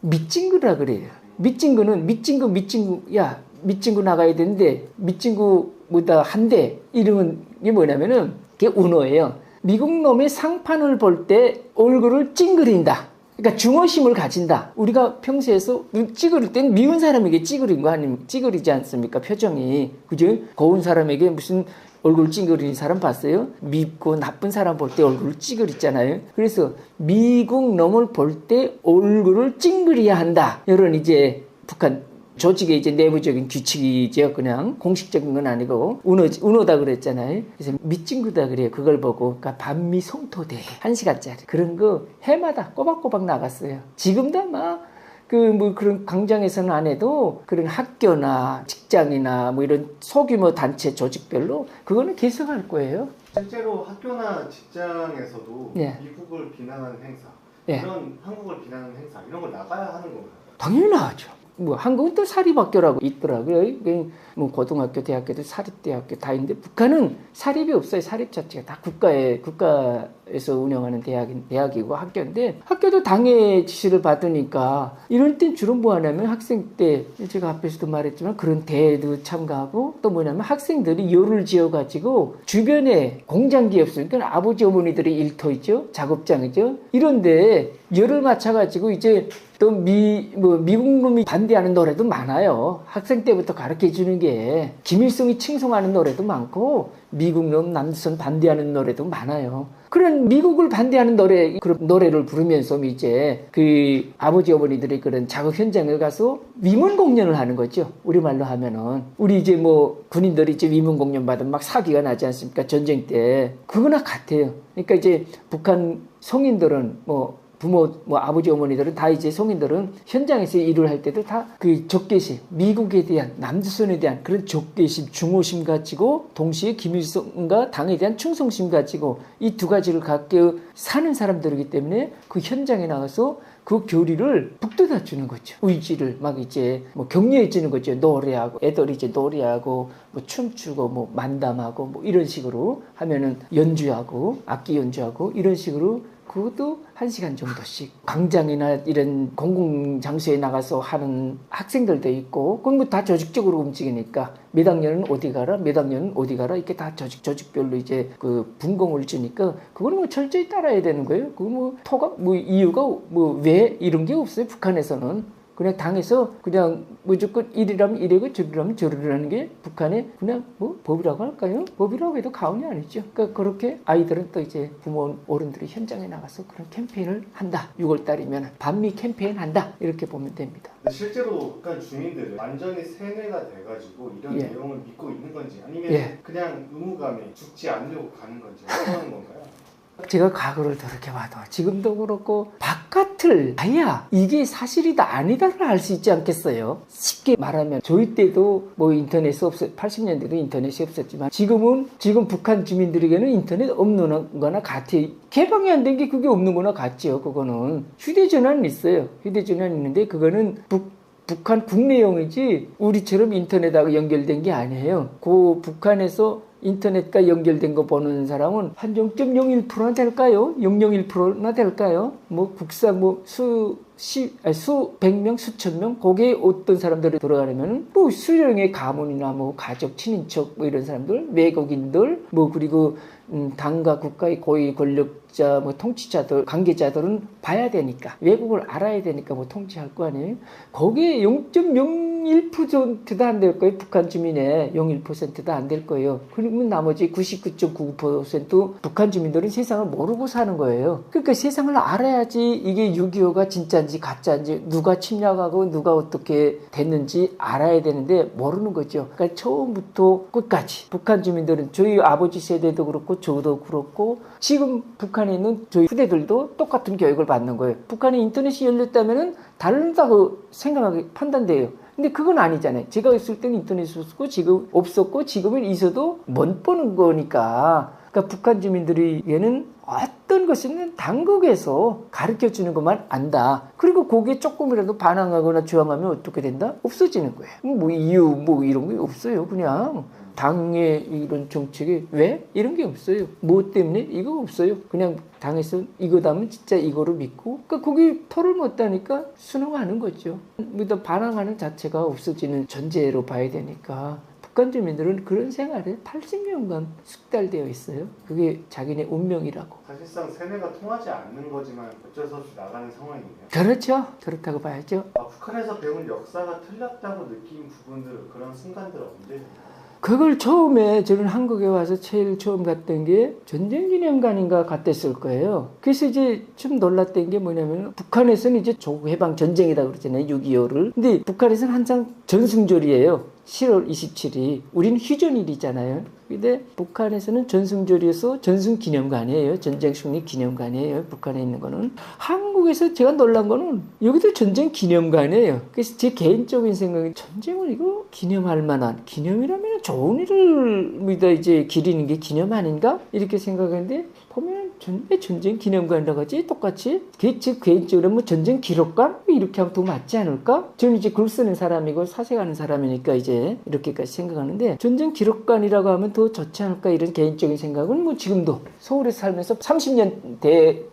밑징구라 그래요. 밑징구는 밑징구 야 밑징구 나가야 되는데 밑징구보다 한대 이름은 이게 뭐냐면은 그게 운어예요. 미국 놈의 상판을 볼 때 얼굴을 찡그린다. 그러니까 중어심을 가진다. 우리가 평소에서 찌그릴 땐 미운 사람에게 찌그린 거 아니면 찌그리지 않습니까? 표정이 그죠? 고운 사람에게 무슨 얼굴 찡그리는 사람 봤어요? 밉고 나쁜 사람 볼 때 얼굴을 찡그리잖아요. 그래서 미국 놈을 볼 때 얼굴을 찡그려야 한다. 이런 이제 북한 조직의 이제 내부적인 규칙이죠. 그냥 공식적인 건 아니고 운어다 그랬잖아요. 그래서 밑징구다 그래요. 그걸 보고 그러니까 반미 성토대 1시간짜리 그런 거 해마다 꼬박꼬박 나갔어요. 지금도 아마 그 뭐 그런 광장에서는 안 해도 그런 학교나 직장이나 뭐 이런 소규모 단체 조직별로 그거는 계속할 거예요. 실제로 학교나 직장에서도 예. 미국을 비난하는 행사, 예. 이런 한국을 비난하는 행사 이런 걸 나가야 하는 건가요? 당연히 나가죠. 뭐 한국은 또 사립학교라고 있더라고요. 뭐 고등학교, 대학교도 사립대학교 다 있는데 북한은 사립이 없어요. 사립 자체가 다 국가에서 운영하는 대학이고 학교인데 학교도 당의 지시를 받으니까 이런 땐 주로 뭐 하냐면 학생 때 제가 앞에서도 말했지만 그런 대회도 참가하고 또 뭐냐면 학생들이 요를 지어가지고 주변에 공장기업 그러니까 아버지 어머니들의 일터이죠. 작업장이죠. 이런데 열을 맞춰가지고 이제 또 미국 놈이 반대하는 노래도 많아요. 학생 때부터 가르쳐 주는 게 김일성이 칭송하는 노래도 많고 미국 놈 남조선 반대하는 노래도 많아요. 그런 미국을 반대하는 그런 노래를 부르면서 이제 그 아버지 어머니들이 그런 작업 현장에 가서 위문 공연을 하는 거죠. 우리말로 하면은 우리 이제 뭐 군인들이 이제 위문 공연 받으면 막 사기가 나지 않습니까? 전쟁 때 그거나 같아요. 그러니까 이제 북한 성인들은 뭐 부모, 뭐 아버지 어머니들은 다 이제 성인들은 현장에서 일을 할 때도 다 그 적개심, 미국에 대한 남조선에 대한 그런 적개심, 중오심 가지고 동시에 김일성과 당에 대한 충성심 가지고 이 두 가지를 갖고 사는 사람들이기 때문에 그 현장에 나가서 그 교리를 북돋아 주는 거죠. 의지를 막 이제 뭐 격려해 주는 거죠. 노래하고 애들이 이제 노래하고 뭐 춤추고 뭐 만담하고 뭐 이런 식으로 하면은 연주하고 악기 연주하고 이런 식으로 그것도 1시간 정도씩 광장이나 이런 공공장소에 나가서 하는 학생들도 있고 그건 뭐 다 조직적으로 움직이니까 몇 학년은 어디 가라 몇 학년은 어디 가라 이렇게 다 조직별로 이제 그 분공을 주니까 그거는 뭐 철저히 따라야 되는 거예요. 그 뭐 토가 뭐 이유가 뭐 왜 이런 게 없어요. 북한에서는 그냥 당에서 그냥 무조건 이리라면 이래고 저리라면 저리라는 게 북한의 그냥 뭐 법이라고 할까요? 법이라고 해도 과언이 아니죠. 그러니까 그렇게 아이들은 또 이제 부모 어른들이 현장에 나가서 그런 캠페인을 한다. 6월 달이면 반미 캠페인 한다. 이렇게 보면 됩니다. 근데 실제로 북한 주민들은 완전히 세뇌가 돼가지고 이런 예. 내용을 믿고 있는 건지 아니면 예. 그냥 의무감에 죽지 않으려고 가는 건지 어떤 건가요? 제가 과거를 돌이켜봐도 지금도 그렇고 바깥을 봐야 이게 사실이다 아니다를 알 수 있지 않겠어요. 쉽게 말하면 저희 때도 뭐 인터넷이 80년대도 인터넷이 없었지만 지금 북한 주민들에게는 인터넷 없는 거나 같아요. 개방이 안 된 게 그게 없는 거나 같죠. 그거는 휴대전화는 있어요. 휴대전화는 있는데 그거는 북한 국내용이지 우리처럼 인터넷하고 연결된 게 아니에요. 그 북한에서 인터넷과 연결된 거 보는 사람은 한 0.01%나 될까요? 0.01%나 될까요? 뭐 국산 뭐 수백 명, 수천 명, 거기에 어떤 사람들이 들어가려면 뭐 수령의 가문이나 뭐 가족, 친인척 뭐 이런 사람들, 외국인들, 뭐 그리고 당과 국가의 고위 권력자, 뭐 통치자들, 관계자들은 봐야 되니까 외국을 알아야 되니까 뭐 통치할 거 아니에요. 거기에 0.01%도 안 될 거예요. 북한 주민의 0.1%도 안 될 거예요. 그러면 나머지 99.99% 북한 주민들은 세상을 모르고 사는 거예요. 그러니까 세상을 알아야지 이게 6.25가 진짜인지 가짜인지 누가 침략하고 누가 어떻게 됐는지 알아야 되는데 모르는 거죠. 그러니까 처음부터 끝까지 북한 주민들은 저희 아버지 세대도 그렇고 저도 그렇고 지금 북한에 있는 저희 후대들도 똑같은 교육을 받는 거예요. 북한에 인터넷이 열렸다면 다르다고 생각하게 판단돼요. 근데 그건 아니잖아요. 제가 있을 때는 인터넷이 없었고 지금 없었고 지금은 있어도 못 보는 거니까. 그러니까 북한 주민들에게는 어떤 것이든 당국에서 가르쳐주는 것만 안다. 그리고 거기에 조금이라도 반항하거나 저항하면 어떻게 된다? 없어지는 거예요. 뭐 이유 뭐 이런 게 없어요. 그냥 당의 이런 정책에 왜? 이런 게 없어요. 뭐 때문에? 이거 없어요. 그냥 당에서 이거다면 진짜 이거를 믿고 그러니까 거기 토를 못하니까 순응하는 거죠. 뭐다 반항하는 자체가 없어지는 전제로 봐야 되니까 북한 주민들은 그런 생활에 80년간 숙달되어 있어요. 그게 자기네 운명이라고. 사실상 세뇌가 통하지 않는 거지만 어쩔 수 없이 나가는 상황이네요. 그렇죠. 그렇다고 봐야죠. 북한에서 배운 역사가 틀렸다고 느낀 부분들 그런 순간들 언제? 그걸 처음에 저는 한국에 와서 제일 처음 갔던 게 전쟁기념관인가 갔댔을 거예요. 그래서 이제 좀 놀랐던 게 뭐냐면 북한에서는 이제 조국해방 전쟁이다 그러잖아요. 6.25를. 근데 북한에서는 항상 전승절이에요. 10월 27일. 우리는 휴전일이잖아요. 근데 북한에서는 전승절이어서 전승기념관이에요. 전쟁 승리 기념관이에요. 북한에 있는 거는. 한국에서 제가 놀란 거는 여기도 전쟁 기념관이에요. 그래서 제 개인적인 생각은 전쟁을 이거 기념할 만한 기념이라면 좋은 일을 믿어 이제 기리는 게 기념 아닌가? 이렇게 생각했는데 보면 왜 전쟁 기념관이라고 하지? 똑같이? 즉 개인적으로 뭐 전쟁 기록관? 이렇게 하면 더 맞지 않을까? 저는 이제 글 쓰는 사람이고 사색하는 사람이니까 이제 이렇게까지 생각하는데 전쟁 기록관이라고 하면 더 좋지 않을까? 이런 개인적인 생각은 뭐 지금도 서울에 살면서 30년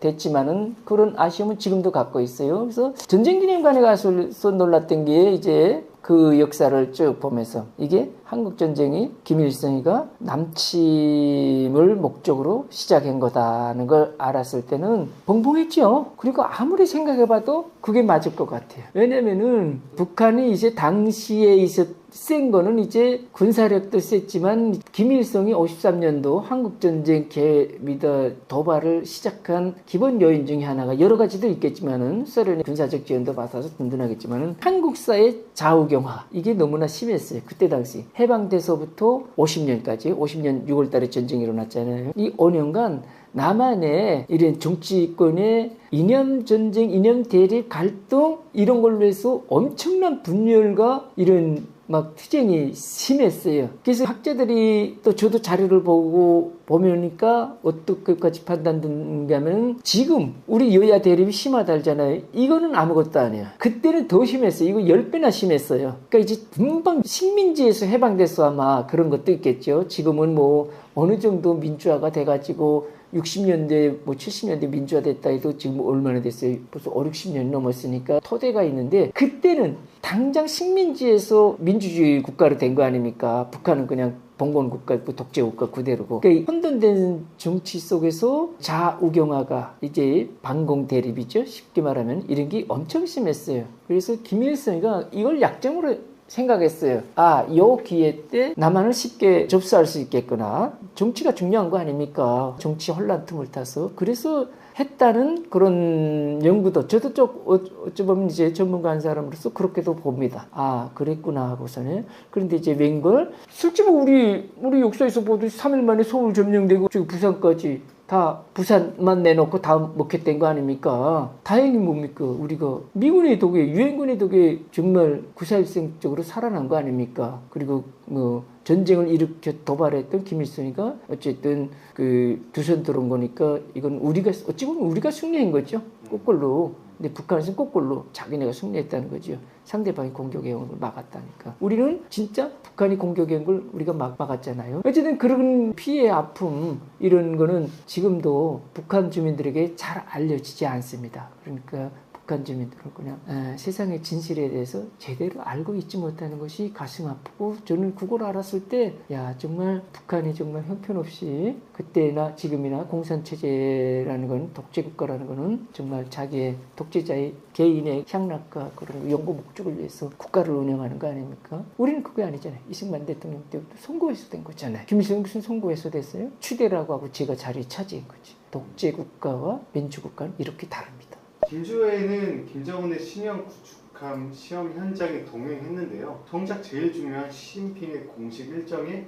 됐지만은 그런 아쉬움은 지금도 갖고 있어요. 그래서 전쟁 기념관에 가서 놀랐던 게 이제 그 역사를 쭉 보면서 이게 한국전쟁이 김일성이가 남침을 목적으로 시작한 거다는 걸 알았을 때는 벙벙했죠. 그리고 아무리 생각해봐도 그게 맞을 것 같아요. 왜냐면은 북한이 이제 당시에 센 거는 이제 군사력도 셌지만 김일성이 53년도 한국전쟁 개미더 도발을 시작한 기본 요인 중에 하나가 여러 가지도 있겠지만은 소련의 군사적 지원도 받아서 든든하겠지만은 한국사의 좌우경화 이게 너무나 심했어요. 그때 당시 해방돼서부터 50년까지 50년 6월 달에 전쟁이 일어났잖아요. 이 5년간 남한의 이런 정치권의 이념 전쟁, 이념 대립, 갈등 이런 걸로 해서 엄청난 분열과 이런 막 투쟁이 심했어요. 그래서 학자들이 또 저도 자료를 보니까 어떻게까지 판단되냐면 지금 우리 여야 대립이 심하다 하잖아요. 이거는 아무것도 아니야. 그때는 더 심했어요. 이거 10배나 심했어요. 그러니까 이제 금방 식민지에서 해방돼서 아마 그런 것도 있겠죠. 지금은 뭐 어느 정도 민주화가 돼가지고 60년대, 뭐 70년대 민주화 됐다 해도 지금 얼마나 됐어요? 벌써 5, 60년이 넘었으니까 토대가 있는데 그때는 당장 식민지에서 민주주의 국가로 된 거 아닙니까? 북한은 그냥 봉건국가, 독재국가 그대로고. 그러니까 혼돈된 정치 속에서 좌우경화가 이제 반공 대립이죠. 쉽게 말하면 이런 게 엄청 심했어요. 그래서 김일성이가 이걸 약점으로 생각했어요. 아, 요 기회 때 남한을 쉽게 접수할 수 있겠구나. 정치가 중요한 거 아닙니까? 정치 혼란 틈을 타서. 그래서 했다는 그런 연구도 저도 좀 어찌 보면 이제 전문가 한 사람으로서 그렇게도 봅니다. 아, 그랬구나 하고서는. 그런데 이제 웬걸 실제로 우리 역사에서 보듯 3일 만에 서울 점령되고 저기 부산까지 다 부산만 내놓고 다 먹혔던 거 아닙니까? 다행히 뭡니까? 우리가 미군의 덕에 유엔군의 덕에 정말 구사일생적으로 살아난 거 아닙니까? 그리고 뭐 전쟁을 일으켜 도발했던 김일성이가 어쨌든 그 두선 들어온 거니까 이건 우리가 어찌 보면 우리가 승리한 거죠. 거꾸로. 근데 북한에서는 거꾸로 자기네가 승리했다는 거죠. 상대방이 공격해온 걸 막았다니까. 우리는 진짜 북한이 공격해온 걸 우리가 막았잖아요. 어쨌든 그런 피해, 아픔 이런 거는 지금도 북한 주민들에게 잘 알려지지 않습니다. 그러니까 북한 주민들은 그냥 세상의 진실에 대해서 제대로 알고 있지 못하는 것이 가슴 아프고, 저는 그걸 알았을 때 야, 정말 북한이 정말 형편없이 그때나 지금이나 공산체제라는 건, 독재국가라는 거는 정말 자기의 독재자의 개인의 향락과 그런 연구 목적을 위해서 국가를 운영하는 거 아닙니까? 우리는 그게 아니잖아요. 이승만 대통령 때부터 선거에서 된 거잖아요. 김일성 무슨 선거에서 됐어요? 추대라고 하고 제가 자리 차지한 거지. 독재국가와 민주국가는 이렇게 다릅니다. 김주회는 김정은의 신형 구축함 시험 현장에 동행했는데요. 정작 제일 중요한 시진핑의 공식 일정에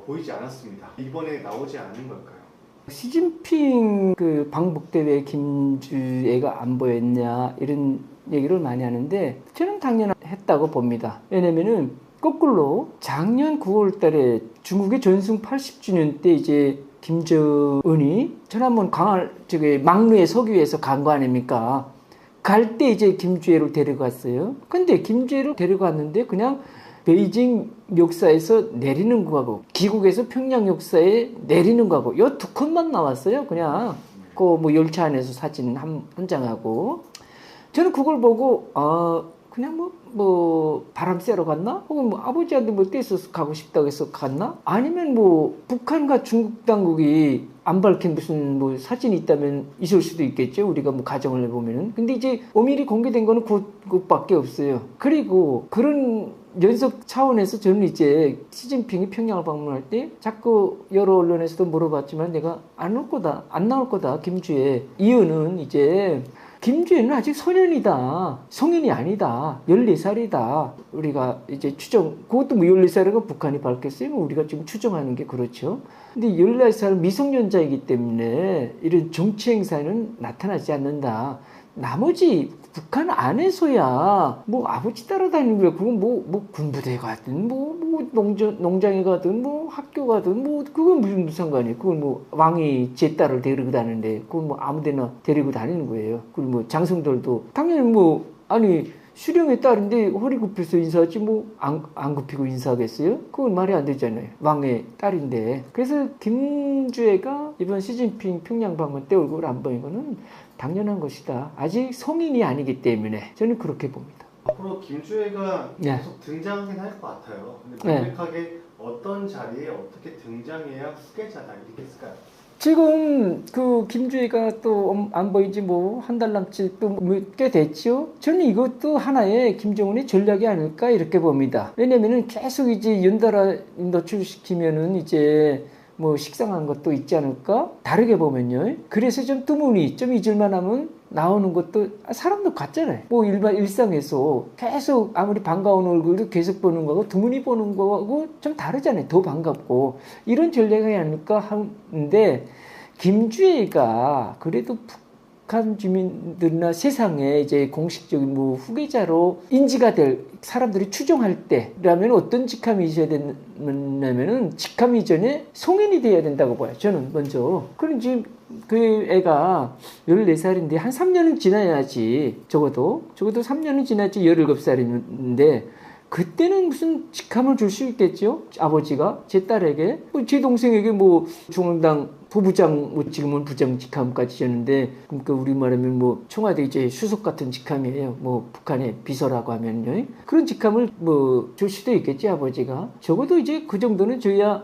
보이지 않았습니다. 이번에 나오지 않은 걸까요? 시진핑 그 방북 때 왜 김주애가 안 보였냐 이런 얘기를 많이 하는데 저는 당연했다고 봅니다. 왜냐면은 거꾸로 작년 9월 달에 중국의 전승 80주년 때 이제 김정은이 천안문 막루에 서기 위해서 간 거 아닙니까? 갈 때 이제 김주애를 데려갔어요. 근데 김주애를 데려갔는데 그냥 베이징 역사에서 내리는 거하고 귀국에서 평양 역사에 내리는 거하고 요 두 컷만 나왔어요. 그냥 그 뭐 열차 안에서 사진 한 장하고. 저는 그걸 보고 그냥 뭐 바람 쐬러 갔나? 혹은 뭐 아버지한테 뭐 떼서 가고 싶다고 해서 갔나? 아니면 뭐 북한과 중국 당국이 안 밝힌 무슨 뭐 사진이 있다면 있을 수도 있겠죠. 우리가 뭐 가정을 해보면은. 근데 이제 엄밀히 공개된 거는 그것밖에 없어요. 그리고 그런 연속 차원에서 저는 이제 시진핑이 평양을 방문할 때 자꾸 여러 언론에서도 물어봤지만 내가 안 나올 거다 김주애. 이유는 이제 김주애는 아직 소년이다. 성인이 아니다. 14살이다. 우리가 이제 그것도 뭐 14살이고 북한이 밝혔어요. 우리가 지금 추정하는 게 그렇죠. 근데 14살 미성년자이기 때문에 이런 정치 행사는 나타나지 않는다. 나머지 북한 안에서야 뭐 아버지 따라다니는 거야. 그건 뭐 군부대 가든 뭐 농장에 가든 뭐 학교 가든 뭐 그건 무슨 상관이에요. 그건 뭐 왕이 제 딸을 데리고 다니는데 그건 뭐 아무데나 데리고 다니는 거예요. 그리고 뭐 장성들도 당연히 수령의 딸인데 허리 굽혀서 인사하지 안 굽히고 인사하겠어요? 그건 말이 안 되잖아요. 왕의 딸인데. 그래서 김주애가 이번 시진핑 평양 방문 때 얼굴 안 보인 거는 당연한 것이다. 아직 성인이 아니기 때문에 저는 그렇게 봅니다. 앞으로 김주애가 계속 등장하긴 할 것 같아요. 근데 명백하게 어떤 자리에 어떻게 등장해야 후계자다 이렇게 했을까요? 지금 그 김주애가 또 안 보이지 한 달 남짓 또 꽤 됐죠. 저는 이것도 하나의 김정은의 전략이 아닐까 이렇게 봅니다. 왜냐면은 계속 이제 연달아 노출시키면은 이제 식상한 것도 있지 않을까? 다르게 보면요. 그래서 좀 뜨문이 좀 잊을만 하면 나오는 것도 사람도 같잖아요. 일상에서 계속 아무리 반가운 얼굴도 계속 보는 거하고 드문이 보는 거하고 좀 다르잖아요. 더 반갑고. 이런 전략이 아닐까 하는데 김주애가 그래도 북한 주민들이나 세상에 이제 공식적인 후계자로 인지가 될 사람들이 추정할 때라면 어떤 직함이 있어야 되냐면은 직함 이전에 성인이 돼야 된다고 봐요. 저는 먼저. 그럼 지금 그 애가 14살인데 한 3년은 지나야지. 적어도 3년은 지나야지 17살인데 그때는 무슨 직함을 줄 수 있겠죠? 아버지가 제 딸에게 제 동생에게 중앙당 부부장, 뭐 지금은 부장 직함까지 줬는데, 그러니까 우리 말하면 뭐 청와대 이제 수석 같은 직함이에요. 뭐 북한의 비서라고 하면요. 그런 직함을 뭐 줄 수도 있겠지, 아버지가. 적어도 이제 그 정도는 줘야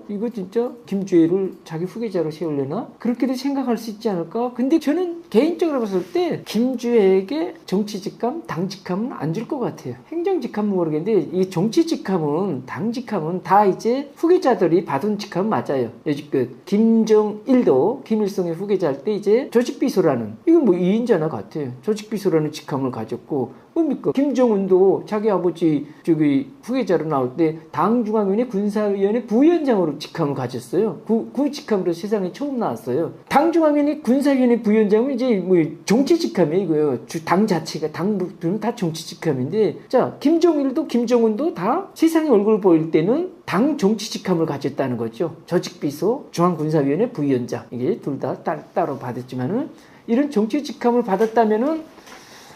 이거 진짜 김주애를 자기 후계자로 세우려나? 그렇게도 생각할 수 있지 않을까? 근데 저는 개인적으로 봤을 때 김주애에게 정치 직함, 당 직함은 안 줄 것 같아요. 행정 직함은 모르겠는데 이 정치 직함은, 당 직함은 다 이제 후계자들이 받은 직함 맞아요. 여지껏 김정일도 김일성의 후계자 할 때 이제 조직비서라는, 이건 뭐 2인자나 같아요. 조직비서라는 직함을 가졌고, 뭡니까? 김정은도 자기 아버지 후계자로 나올 때 당중앙위원회 군사위원회 부위원장으로 직함을 가졌어요. 그 직함으로 세상에 처음 나왔어요. 당중앙위원회 군사위원회 부위원장은 이제 뭐 정치 직함이에요, 이거요. 당 자체가, 당들은 다 정치 직함인데, 자, 김정일도 김정은도 다 세상에 얼굴 보일 때는 당 정치 직함을 가졌다는 거죠. 조직비서, 중앙군사위원회 부위원장, 이게 둘 다 따로 받았지만은, 이런 정치 직함을 받았다면은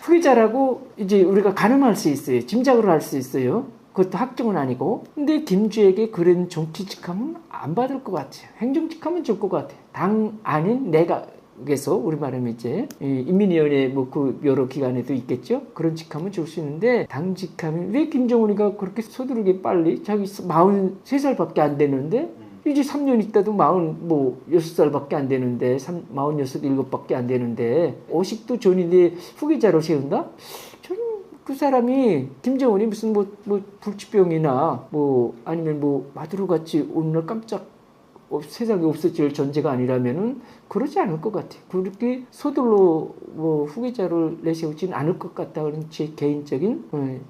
후계자라고 이제 우리가 가늠할 수 있어요. 짐작을 할 수 있어요. 그것도 확정은 아니고. 근데 김주에게 그런 정치 직함은 안 받을 것 같아요. 행정 직함은 줄 것 같아요. 당 아닌 내각에서, 우리 말하면 이제 인민위원회 뭐 그 여러 기관에도 있겠죠. 그런 직함은 줄 수 있는데, 당 직함은 왜 김정은이가 그렇게 서두르게 빨리, 자기 43살밖에 안 되는데 이제 3년 있다도 46살밖에 안 되는데, 46, 7밖에 안 되는데, 50도 전인데 후계자로 세운다? 저는 그 사람이, 김정은이 무슨 불치병이나 아니면 마두루같이 오늘 깜짝 세상에 없어질 존재가 아니라면은 그러지 않을 것 같아요. 그렇게 서둘러 후계자를 내세우지는 않을 것 같다는 제 개인적인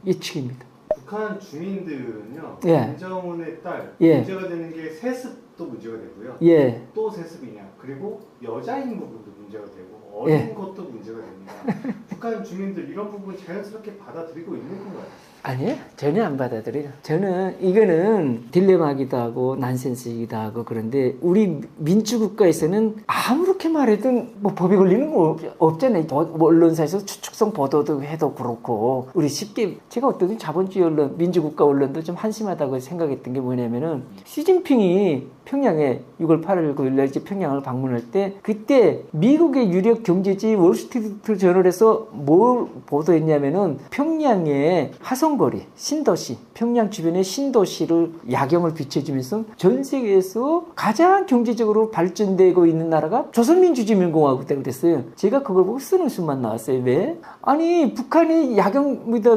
예측입니다. 북한 주민들은요, 예. 김정은의 딸, 예. 문제가 되는 게 세습도 문제가 되고요. 예. 또 세습이냐, 그리고 여자인 부분도 문제가 되고 어린 예. 것도 문제가 됩니다. 북한 주민들 이런 부분 자연스럽게 받아들이고 있는 건가요? 아니요, 전혀 안 받아들여요. 저는 이거는 딜레마기도 하고 난센스이기도 하고, 그런데 우리 민주국가에서는 아무렇게 말해도 법에 걸리는 거 없잖아요. 언론사에서 추측성 보도도 해도 그렇고, 우리 쉽게, 제가 어떤 자본주의 언론, 민주국가 언론도 좀 한심하다고 생각했던 게 뭐냐면은, 시진핑이 평양에 6월 8일 9일날 이제 평양을 방문할 때, 그때 미국의 유력 경제지 월스트리트 저널에서 뭘 보도했냐면은, 평양의 화성거리, 신도시, 평양 주변의 신도시를 야경을 비춰주면서 전 세계에서 가장 경제적으로 발전되고 있는 나라가 조선민주주의인민공화국이라고 그랬어요. 제가 그걸 보고 쓰는 수만 나왔어요. 왜? 아니, 북한이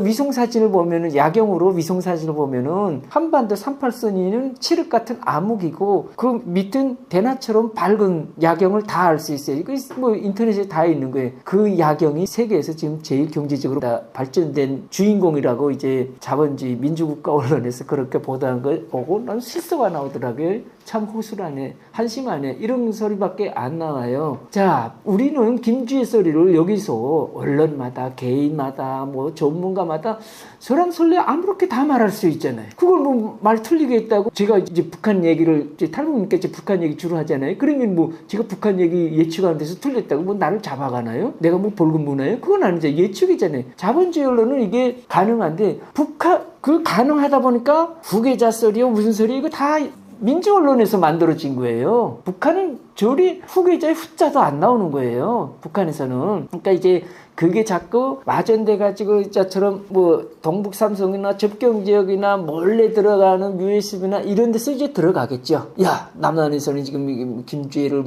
위성사진을 보면은, 야경으로 위성사진을 보면은, 한반도 38선이는 칠흑 같은 암흑이고, 그 밑은 대낮처럼 밝은 야경을 다 알 수 있어요. 이거 인터넷에 다 있는 거예요. 그 야경이 세계에서 지금 제일 경제적으로 발전된 주인공이라고 이제 자본주의 민주국가 언론에서 그렇게 보도한 걸 보고 난 실수가 나오더라고요. 참 호술하네, 한심하네, 이런 소리밖에 안 나와요. 자, 우리는 김주의 소리를 여기서 언론마다, 개인마다, 전문가마다 설랑설레 아무렇게 다 말할 수 있잖아요. 그걸 말 틀리게 했다고, 제가 이제 북한 얘기를, 탈북님께 이제 북한 얘기 주로 하잖아요. 그러면 제가 북한 얘기 예측하는 데서 틀렸다고 나를 잡아가나요? 내가 벌금 무나요? 그건 아니죠. 예측이잖아요. 자본주의 언론은 이게 가능한데, 가능하다 보니까 후계자 소리요, 무슨 소리, 이거 다 민주 언론에서 만들어진 거예요. 북한은 저리 후계자의 후자도 안 나오는 거예요. 북한에서는. 그러니까 이제 그게 자꾸 와전돼가지고 저처럼 동북 삼성이나 접경지역이나 몰래 들어가는 USB나 이런 데서 이제 들어가겠죠. 야, 남한에서는 지금 김주애를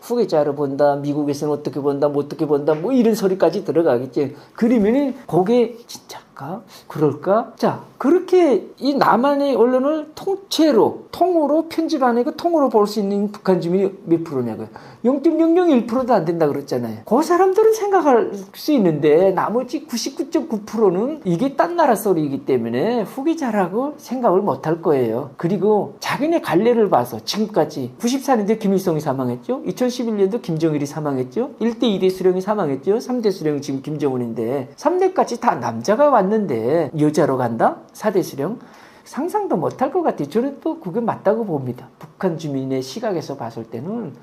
후계자로 본다, 미국에서는 어떻게 본다, 어떻게 본다, 이런 소리까지 들어가겠죠. 그러면은 그게 진짜일까? 그럴까? 자, 그렇게 이 남한의 언론을 통으로 편집 안 하고 통으로 볼 수 있는 북한 주민이 몇 프로냐고요? 0.001%도 안 된다 그랬잖아요. 그 사람들은 생각할 수 있는데 나머지 99.9%는 이게 딴 나라 소리이기 때문에 후계자라고 생각을 못 할 거예요. 그리고 자기네 갈래를 봐서 지금까지 94년도에 김일성이 사망했죠. 2011년도 김정일이 사망했죠. 1대 2대 수령이 사망했죠. 3대 수령이 지금 김정은인데 3대까지 다 남자가 왔는데 여자로 간다? 4대 수령? 상상도 못할 것 같아요. 저는 또 그게 맞다고 봅니다. 북한 주민의 시각에서 봤을 때는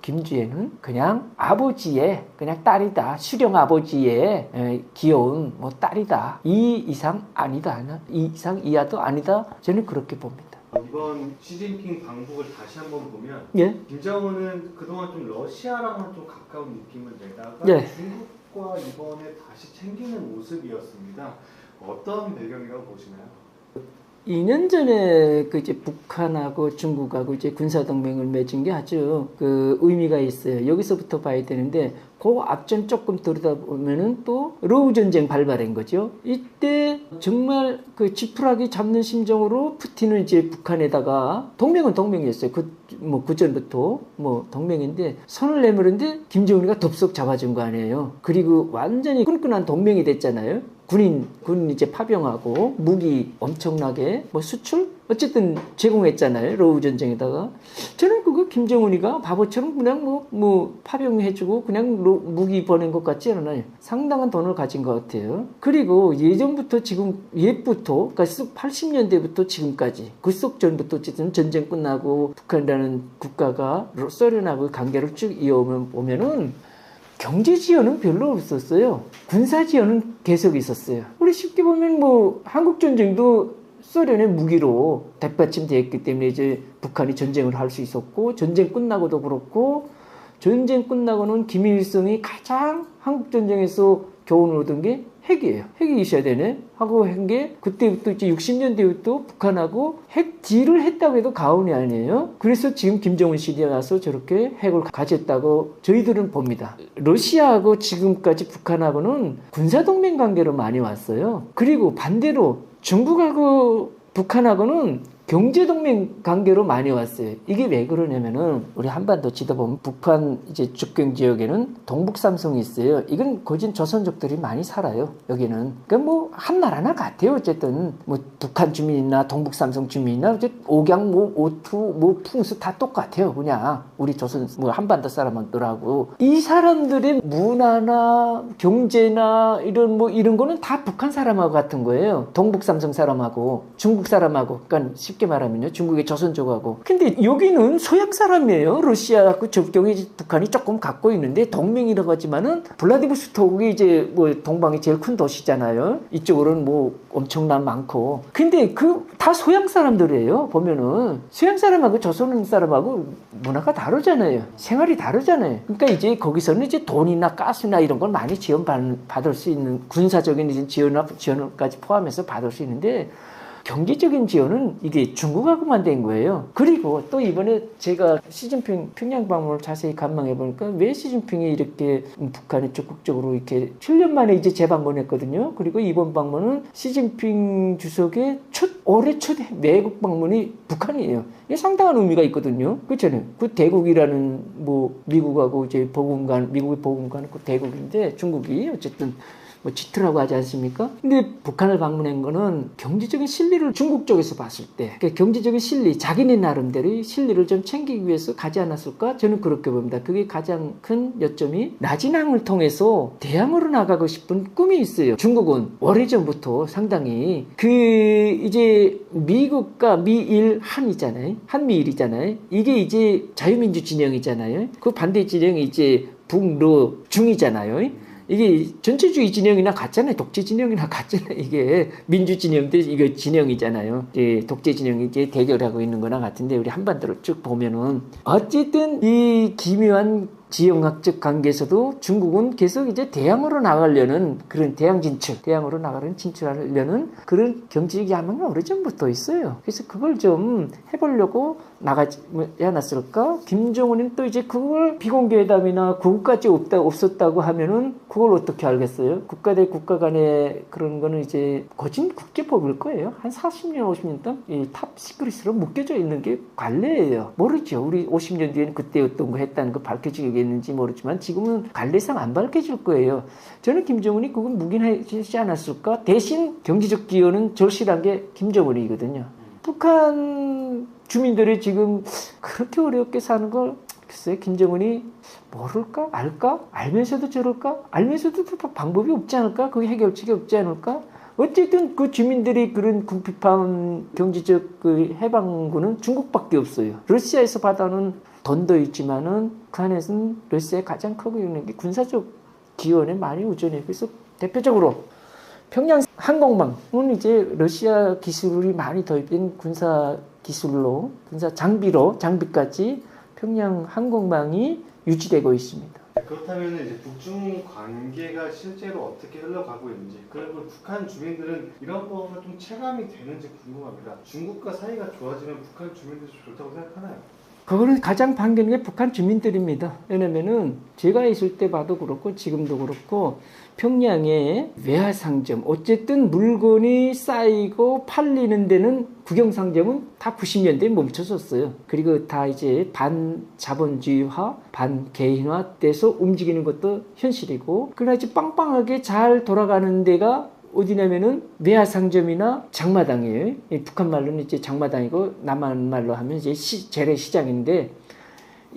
김주애는 그냥 아버지의 그냥 딸이다. 수령 아버지의 귀여운 딸이다. 이 이상 아니다. 이 이상 이하도 아니다. 저는 그렇게 봅니다. 이번 시진핑 방북을 다시 한번 보면 예. 김정은은 그동안 좀 러시아랑은 좀 가까운 느낌을 내다가 예. 중국과 이번에 다시 챙기는 모습이었습니다. 어떤 배경이라고 보시나요? 2년 전에 그 이제 북한하고 중국하고 이제 군사동맹을 맺은 게 아주 그 의미가 있어요. 여기서부터 봐야 되는데, 그 앞전 조금 들여다보면은 또 러우 전쟁 발발한 거죠. 이때 정말 그 지푸라기 잡는 심정으로 푸틴은 이제 북한에다가 동맹은 동맹이었어요. 그 전부터 뭐 동맹인데 선을 내밀었는데 김정은이가 덥석 잡아준 거 아니에요. 그리고 완전히 끈끈한 동맹이 됐잖아요. 군 이제 파병하고 무기 엄청나게 뭐 수출 어쨌든 제공했잖아요. 러우 전쟁에다가. 저는 그거 김정은이가 바보처럼 그냥 뭐 파병해주고 그냥 무기 보낸 것 같지 않아요. 상당한 돈을 가진 것 같아요. 그리고 예전부터 지금 옛부터 그러니까 80년대부터 지금까지 그 속 전부터 어쨌든 전쟁 끝나고 북한이라는 국가가 소련하고 관계를 쭉 이어오면은 경제 지원은 별로 없었어요. 군사 지원은 계속 있었어요. 우리 쉽게 보면 뭐 한국 전쟁도 소련의 무기로 뒷받침되었기 때문에 이제 북한이 전쟁을 할 수 있었고, 전쟁 끝나고도 그렇고, 전쟁 끝나고는 김일성이 가장 한국 전쟁에서 교훈을 얻은 게 핵이에요. 핵이 있어야 되네 하고 한 게 그때부터 이제 60년대부터 북한하고 핵 딜을 했다고 해도 과언이 아니에요. 그래서 지금 김정은 시대에 와서 저렇게 핵을 가졌다고 저희들은 봅니다. 러시아하고 지금까지 북한하고는 군사동맹 관계로 많이 왔어요. 그리고 반대로 중국하고 북한하고는 경제동맹 관계로 많이 왔어요. 이게 왜 그러냐면은 우리 한반도 지도 보면 북한 이제 접경 지역에는 동북삼성이 있어요. 이건 거진 조선족들이 많이 살아요. 여기는. 그러니까 뭐 한 나라나 같아요. 어쨌든 뭐 북한 주민이나 동북삼성 주민이나 이제 옥양 뭐 오투 뭐 풍수 다 똑같아요. 그냥 우리 조선 뭐 한반도 사람들하고 이 사람들의 문화나 경제나 이런 거는 다 북한 사람하고 같은 거예요. 동북삼성 사람하고 중국 사람하고. 그러니까 쉽게 말하면요. 중국의 조선족하고. 근데 여기는 서양 사람이에요. 러시아하고 접경이 북한이 조금 갖고 있는데 동맹이라고 하지만은 블라디보스토크가 이제 뭐 동방이 제일 큰 도시잖아요. 이쪽으로는 뭐 엄청난 많고. 근데 그 다 서양 사람들이에요. 보면은 서양 사람하고 조선 사람하고 문화가 다르잖아요. 생활이 다르잖아요. 그러니까 이제 거기서는 이제 돈이나 가스나 이런 걸 많이 지원받을 수 있는 군사적인 지원까지 포함해서 받을 수 있는데 경제적인 지원은 이게 중국하고만 된 거예요. 그리고 또 이번에 제가 시진핑 평양 방문을 자세히 감망해 보니까 왜 시진핑이 이렇게 북한에 적극적으로 이렇게 7년 만에 이제 재방문했거든요. 그리고 이번 방문은 시진핑 주석의 올해 첫 외국 방문이 북한이에요. 이게 상당한 의미가 있거든요. 그렇잖아요. 그 대국이라는 뭐 미국하고 이제 미국의 보금간 그 대국인데 중국이 어쨌든 뭐 짙으라고 하지 않습니까? 근데 북한을 방문한 거는 경제적인 실리를 중국 쪽에서 봤을 때 그러니까 경제적인 실리, 자기네 나름대로의 실리를 좀 챙기기 위해서 가지 않았을까? 저는 그렇게 봅니다. 그게 가장 큰 요점이 나진항을 통해서 대양으로 나가고 싶은 꿈이 있어요. 중국은 오래전부터 상당히 그 이제 미국과 미일 한이잖아요. 한미일이잖아요. 이게 이제 자유민주 진영이잖아요. 그 반대 진영이 이제 북러 중이잖아요. 이게 전체주의 진영이나 같잖아요. 독재 진영이나 같잖아요. 이게 민주 진영도 이거 진영이잖아요. 이제 독재 진영이 이제 대결하고 있는 거나 같은데 우리 한반도를 쭉 보면은 어쨌든 이 기묘한 지형학적 관계에서도 중국은 계속 이제 대양으로 나가려는 그런 대양으로 나가는 진출하려는 그런 경제적 야망이 오래전부터 있어요. 그래서 그걸 좀 해보려고 나가지 않았을까? 김정은은 또 이제 그걸 비공개회담이나 그것까지 없었다고 하면은 그걸 어떻게 알겠어요? 국가 대 국가 간의 그런 거는 이제 거진 국제법일 거예요. 한 40년, 50년 동안 이 탑 시크릿으로 묶여져 있는 게 관례예요. 모르죠. 우리 50년 뒤에는 그때 어떤 거 했다는 거 밝혀지겠는지 모르지만 지금은 관례상 안 밝혀질 거예요. 저는 김정은이 그건 묵인하지 않았을까? 대신 경제적 기여는 절실한 게 김정은이거든요. 북한 주민들이 지금 그렇게 어렵게 사는 걸 글쎄 김정은이 모를까? 알까? 알면서도 저럴까? 알면서도 방법이 없지 않을까? 그게 해결책이 없지 않을까? 어쨌든 그 주민들이 그런 궁핍한 경제적 그 해방군은 중국밖에 없어요. 러시아에서 받아오는 돈도 있지만은 그 안에서는 러시아의 가장 크고 있는 게 군사적 기원에 많이 의존해요. 그래서 대표적으로 평양 항공망은 이제 러시아 기술이 많이 도입된 군사 기술로, 군사 장비까지 평양 항공망이 유지되고 있습니다. 그렇다면 이제 북중 관계가 실제로 어떻게 흘러가고 있는지, 그리고 북한 주민들은 이런 거가 좀 체감이 되는지 궁금합니다. 중국과 사이가 좋아지면 북한 주민들이 좋다고 생각하나요? 그거는 가장 반기는 게 북한 주민들입니다. 왜냐면은 제가 있을 때 봐도 그렇고 지금도 그렇고 평양의 외화상점, 어쨌든 물건이 쌓이고 팔리는 데는 국영상점은 다 90년대에 멈춰섰어요. 그리고 다 이제 반자본주의화, 반개인화 돼서 움직이는 것도 현실이고, 그러나 이제 빵빵하게 잘 돌아가는 데가 어디냐면은 외화상점이나 장마당이에요. 북한 말로는 이제 장마당이고 남한 말로 하면 이제 재래시장인데,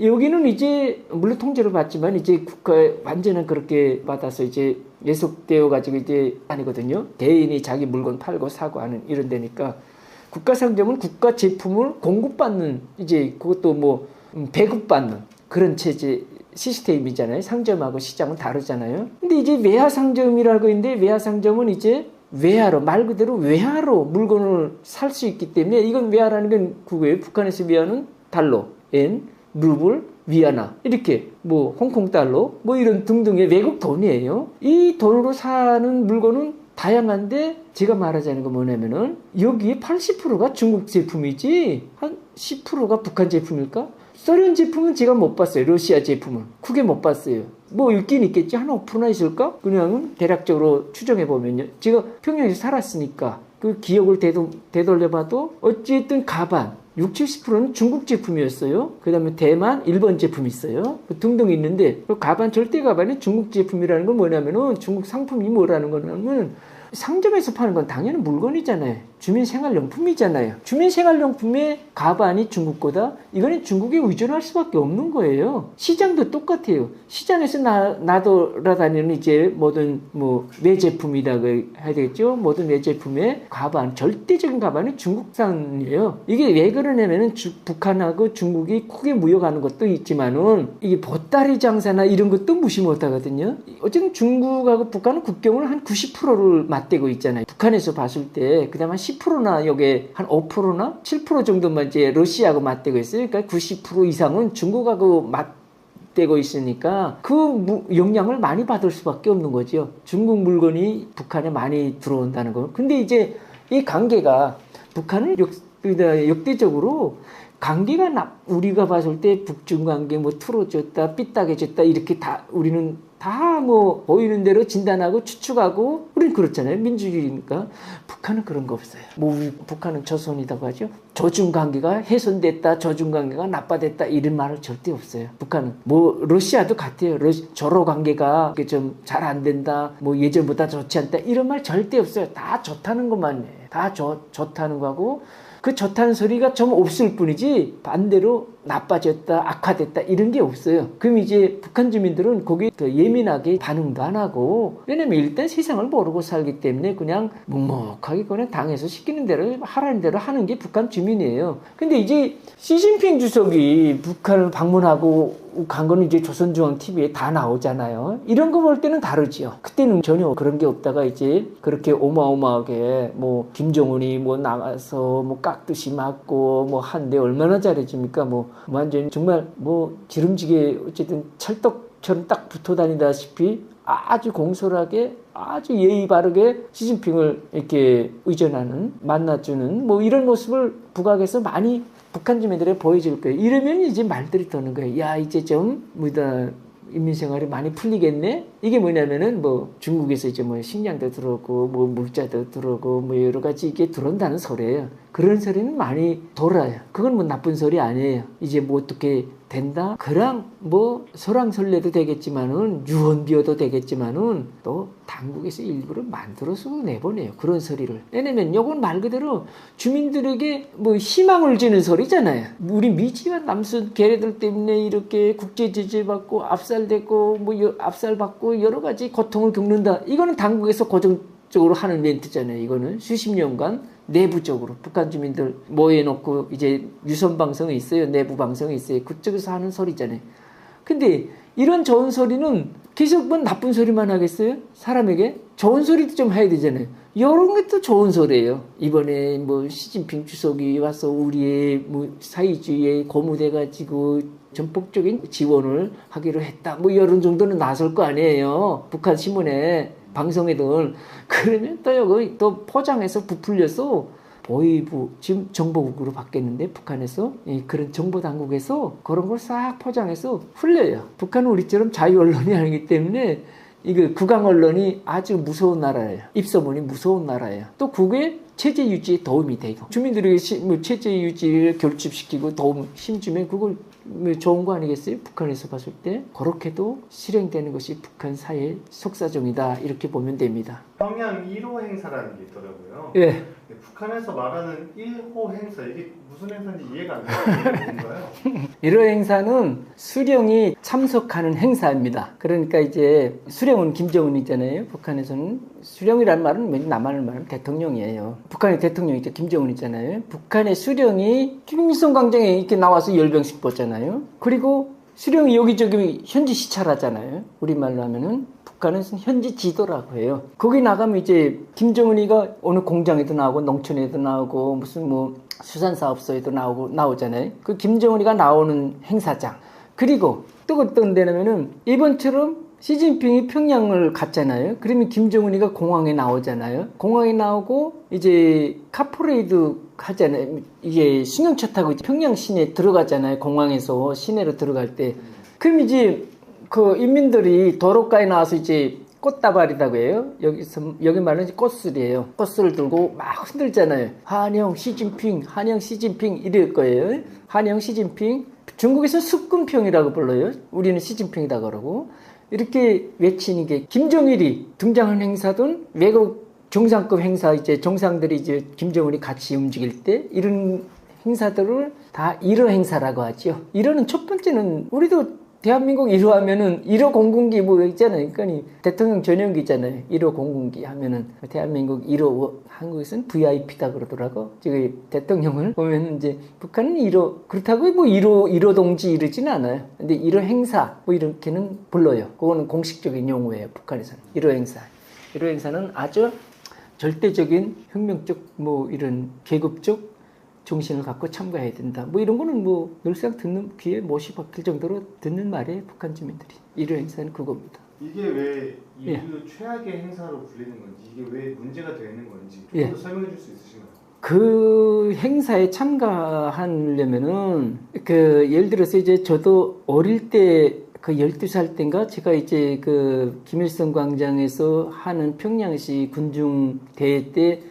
여기는 이제 물론 통제를 받지만 이제 국가에 완전히 그렇게 받아서 이제 예속되어 가지고 이제 아니거든요. 개인이 자기 물건 팔고 사고 하는 이런 데니까, 국가 상점은 국가 제품을 공급받는, 이제 그것도 뭐 배급받는 그런 체제 시스템이잖아요. 상점하고 시장은 다르잖아요. 근데 이제 외화상점이라고 있는데, 외화상점은 이제 외화로, 말 그대로 외화로 물건을 살 수 있기 때문에, 이건 외화라는 건 그거예요. 북한에서 외화는 달러, 엔, 루블, 위안화, 이렇게 뭐 홍콩 달러 뭐 이런 등등의 외국 돈이에요. 이 돈으로 사는 물건은 다양한데, 제가 말하자는 건 뭐냐면은 여기에 80%가 중국 제품이지 한 10%가 북한 제품일까? 소련 제품은 제가 못 봤어요. 러시아 제품은 크게 못 봤어요. 뭐 있긴 있겠지. 한 5%나 있을까? 그냥 대략적으로 추정해보면요. 제가 평양에서 살았으니까 그 기억을 되돌려봐도 어쨌든 가반 60, 70%는 중국 제품이었어요. 그 다음에 대만, 일본 제품이 있어요. 등등 있는데, 그 가반, 절대 가반이 중국 제품이라는 건 뭐냐면은, 중국 상품이 뭐라는 거냐면, 상점에서 파는 건 당연히 물건이잖아요. 주민생활용품이잖아요. 주민생활용품의 가반이 중국 거다? 이거는 중국에 의존할 수밖에 없는 거예요. 시장도 똑같아요. 시장에서 나돌아다니는 이제 모든 뭐 외제품이라고 해야 되겠죠? 모든 외제품의 가반, 절대적인 가반이 중국산이에요. 이게 왜 그러냐면은 북한하고 중국이 크게 무역하는 것도 있지만은, 이게 보따리 장사나 이런 것도 무시 못 하거든요. 어쨌든 중국하고 북한은 국경을 한 90%를 맞대고 있잖아요. 북한에서 봤을 때 그다음 한 10%나 여기에 한 5%나 7% 정도만 이제 러시아하고 맞대고 있어요. 그러니까 90% 이상은 중국하고 맞대고 있으니까 그 영향을 많이 받을 수밖에 없는 거죠. 중국 물건이 북한에 많이 들어온다는 거. 근데 이제 이 관계가 북한은 역대적으로 관계가 우리가 봤을 때 북중 관계 뭐 틀어졌다, 삐딱해졌다 이렇게 다 우리는 다 뭐 보이는 대로 진단하고 추측하고, 우리는 그렇잖아요. 민주주의니까. 북한은 그런 거 없어요. 뭐 북한은 조선이라고 하죠. 조중 관계가 훼손됐다, 조중 관계가 나빠졌다 이런 말은 절대 없어요. 북한은 뭐 러시아도 같아요. 조로 관계가 좀 잘 안 된다, 뭐 예전보다 좋지 않다 이런 말 절대 없어요. 다 좋다는 것만 해요. 다 좋다는 거고, 그 좋다는 소리가 좀 없을 뿐이지 반대로 나빠졌다, 악화됐다 이런 게 없어요. 그럼 이제 북한 주민들은 거기에 더 예민하게 반응도 안 하고, 왜냐면 일단 세상을 모르고 살기 때문에 그냥 묵묵하게 그냥 당에서 시키는 대로 하라는 대로 하는 게 북한 주민이에요. 근데 이제 시진핑 주석이 북한을 방문하고 간 거는 이제 조선중앙TV에 다 나오잖아요. 이런 거 볼 때는 다르지요. 그때는 전혀 그런 게 없다가 이제 그렇게 어마어마하게 뭐 김정은이 뭐 나가서 뭐 깍듯이 맞고 뭐 한데 얼마나 잘해줍니까? 뭐 완전히 정말 뭐 기름지게 어쨌든 찰떡처럼 딱 붙어 다니다시피 아주 공손하게 아주 예의 바르게 시진핑을 이렇게 의존하는, 만나주는 뭐 이런 모습을 북악에서 많이 북한 주민들에 보여줄 거예요. 이러면 이제 말들이 도는 거예요. 야, 이제 좀 뭐다 인민생활이 많이 풀리겠네? 이게 뭐냐면은 뭐 중국에서 이제 뭐 식량도 들어오고 뭐 물자도 들어오고 뭐 여러 가지 이게 들어온다는 소리예요. 그런 소리는 많이 돌아요. 그건 뭐 나쁜 소리 아니에요. 이제 뭐 어떻게 된다? 그랑 뭐 설왕설래도 되겠지만은 유언비어도 되겠지만은 또 당국에서 일부러 만들어서 내보내요. 그런 소리를. 왜냐면 요건 말 그대로 주민들에게 뭐 희망을 주는 소리잖아요. 우리 미지와 남순 걔네들 때문에 이렇게 국제 제재 받고 압살되고 뭐 압살받고 여러 가지 고통을 겪는다. 이거는 당국에서 고정적으로 하는 멘트잖아요. 이거는 수십 년간 내부적으로 북한 주민들 모여놓고 이제 유선 방송이 있어요. 내부 방송이 있어요. 그쪽에서 하는 소리잖아요. 근데 이런 좋은 소리는 계속 뭐 나쁜 소리만 하겠어요? 사람에게? 좋은 소리도 좀 해야 되잖아요. 이런 것도 좋은 소리예요. 이번에 뭐 시진핑 주석이 와서 우리의 뭐 사회주의에 고무돼가지고 전폭적인 지원을 하기로 했다. 뭐 이런 정도는 나설 거 아니에요. 북한 신문에 방송에들. 그러면 또 여기 또 포장해서 부풀려서 보위부 지금 정보국으로 바뀌었는데 북한에서 그런 정보 당국에서 그런 걸 싹 포장해서 흘려요. 북한은 우리처럼 자유 언론이 아니기 때문에 이거 국영 언론이 아주 무서운 나라예요. 입소문이 무서운 나라예요. 또 국외 체제 유지에 도움이 되고 주민들에게 체제 유지를 결집시키고 도움 힘주면 그걸 좋은 거 아니겠어요? 북한에서 봤을 때 그렇게도 실행되는 것이 북한 사회의 속사정이다 이렇게 보면 됩니다. 평양 1호 행사라는 게 있더라고요. 예. 북한에서 말하는 1호 행사 이게 무슨 행사인지 이해가 안 가요. 뭔가요? 1호 행사는 수령이 참석하는 행사입니다. 그러니까 이제 수령은 김정은이잖아요. 북한에서는 수령이라는 말은 남한을 말하면 대통령이에요. 북한의 대통령이죠. 김정은이잖아요. 북한의 수령이 김일성 광장에 이렇게 나와서 열병식 보잖아요. 그리고 수령이 여기저기 현지 시찰하잖아요. 우리말로 하면은 북한은 현지 지도라고 해요. 거기 나가면 이제 김정은이가 어느 공장에도 나오고 농촌에도 나오고 무슨 뭐 수산사업소에도 나오잖아요. 그 김정은이가 나오는 행사장. 그리고 또 어떤 데냐면은 이번처럼 시진핑이 평양을 갔잖아요. 그러면 김정은이가 공항에 나오잖아요. 공항에 나오고 이제 카프레이드 하잖아요. 이게 승용차 타고 평양 시내 들어가잖아요. 공항에서 시내로 들어갈 때. 그럼 이제 그 인민들이 도로가에 나와서 이제 꽃다발이라고 해요. 여기 말은 꽃술이에요. 꽃술을 들고 막 흔들잖아요. 한영 시진핑, 한영 시진핑 이럴 거예요. 한영 시진핑. 중국에서 숙금평이라고 불러요. 우리는 시진핑이다 그러고. 이렇게 외치는 게 김정일이 등장한 행사든 외국 정상급 행사 이제 정상들이 이제 김정은이 같이 움직일 때 이런 행사들을 다 1호 행사라고 하죠. 1호는 첫 번째는 우리도 대한민국 1호 하면은 1호 공군기 뭐 있잖아요. 그러니까 대통령 전용기 있잖아요. 1호 공군기 하면은 대한민국 1호 한국에서는 VIP다 그러더라고. 지금 대통령을 보면 이제 북한은 1호 그렇다고 뭐 1호 동지 이러지는 않아요. 근데 1호 행사 뭐 이렇게는 불러요. 그거는 공식적인 용어예요. 북한에서는 1호 행사. 1호 행사는 아주 절대적인 혁명적 뭐 이런 계급적 정신을 갖고 참가해야 된다. 뭐 이런 거는 뭐 늘상 듣는 귀에 못이 박힐 정도로 듣는 말이에요. 북한 주민들이. 1호 행사는 그겁니다. 이게 왜 인류 최악의 행사로 불리는 건지 이게 왜 문제가 되는 건지 좀 더 설명해 줄 수 있으신가요? 그 행사에 참가하려면은 예를 들어서 이제 저도 어릴 때 그 12살 때인가 제가 이제 그 김일성 광장에서 하는 평양시 군중 대회 때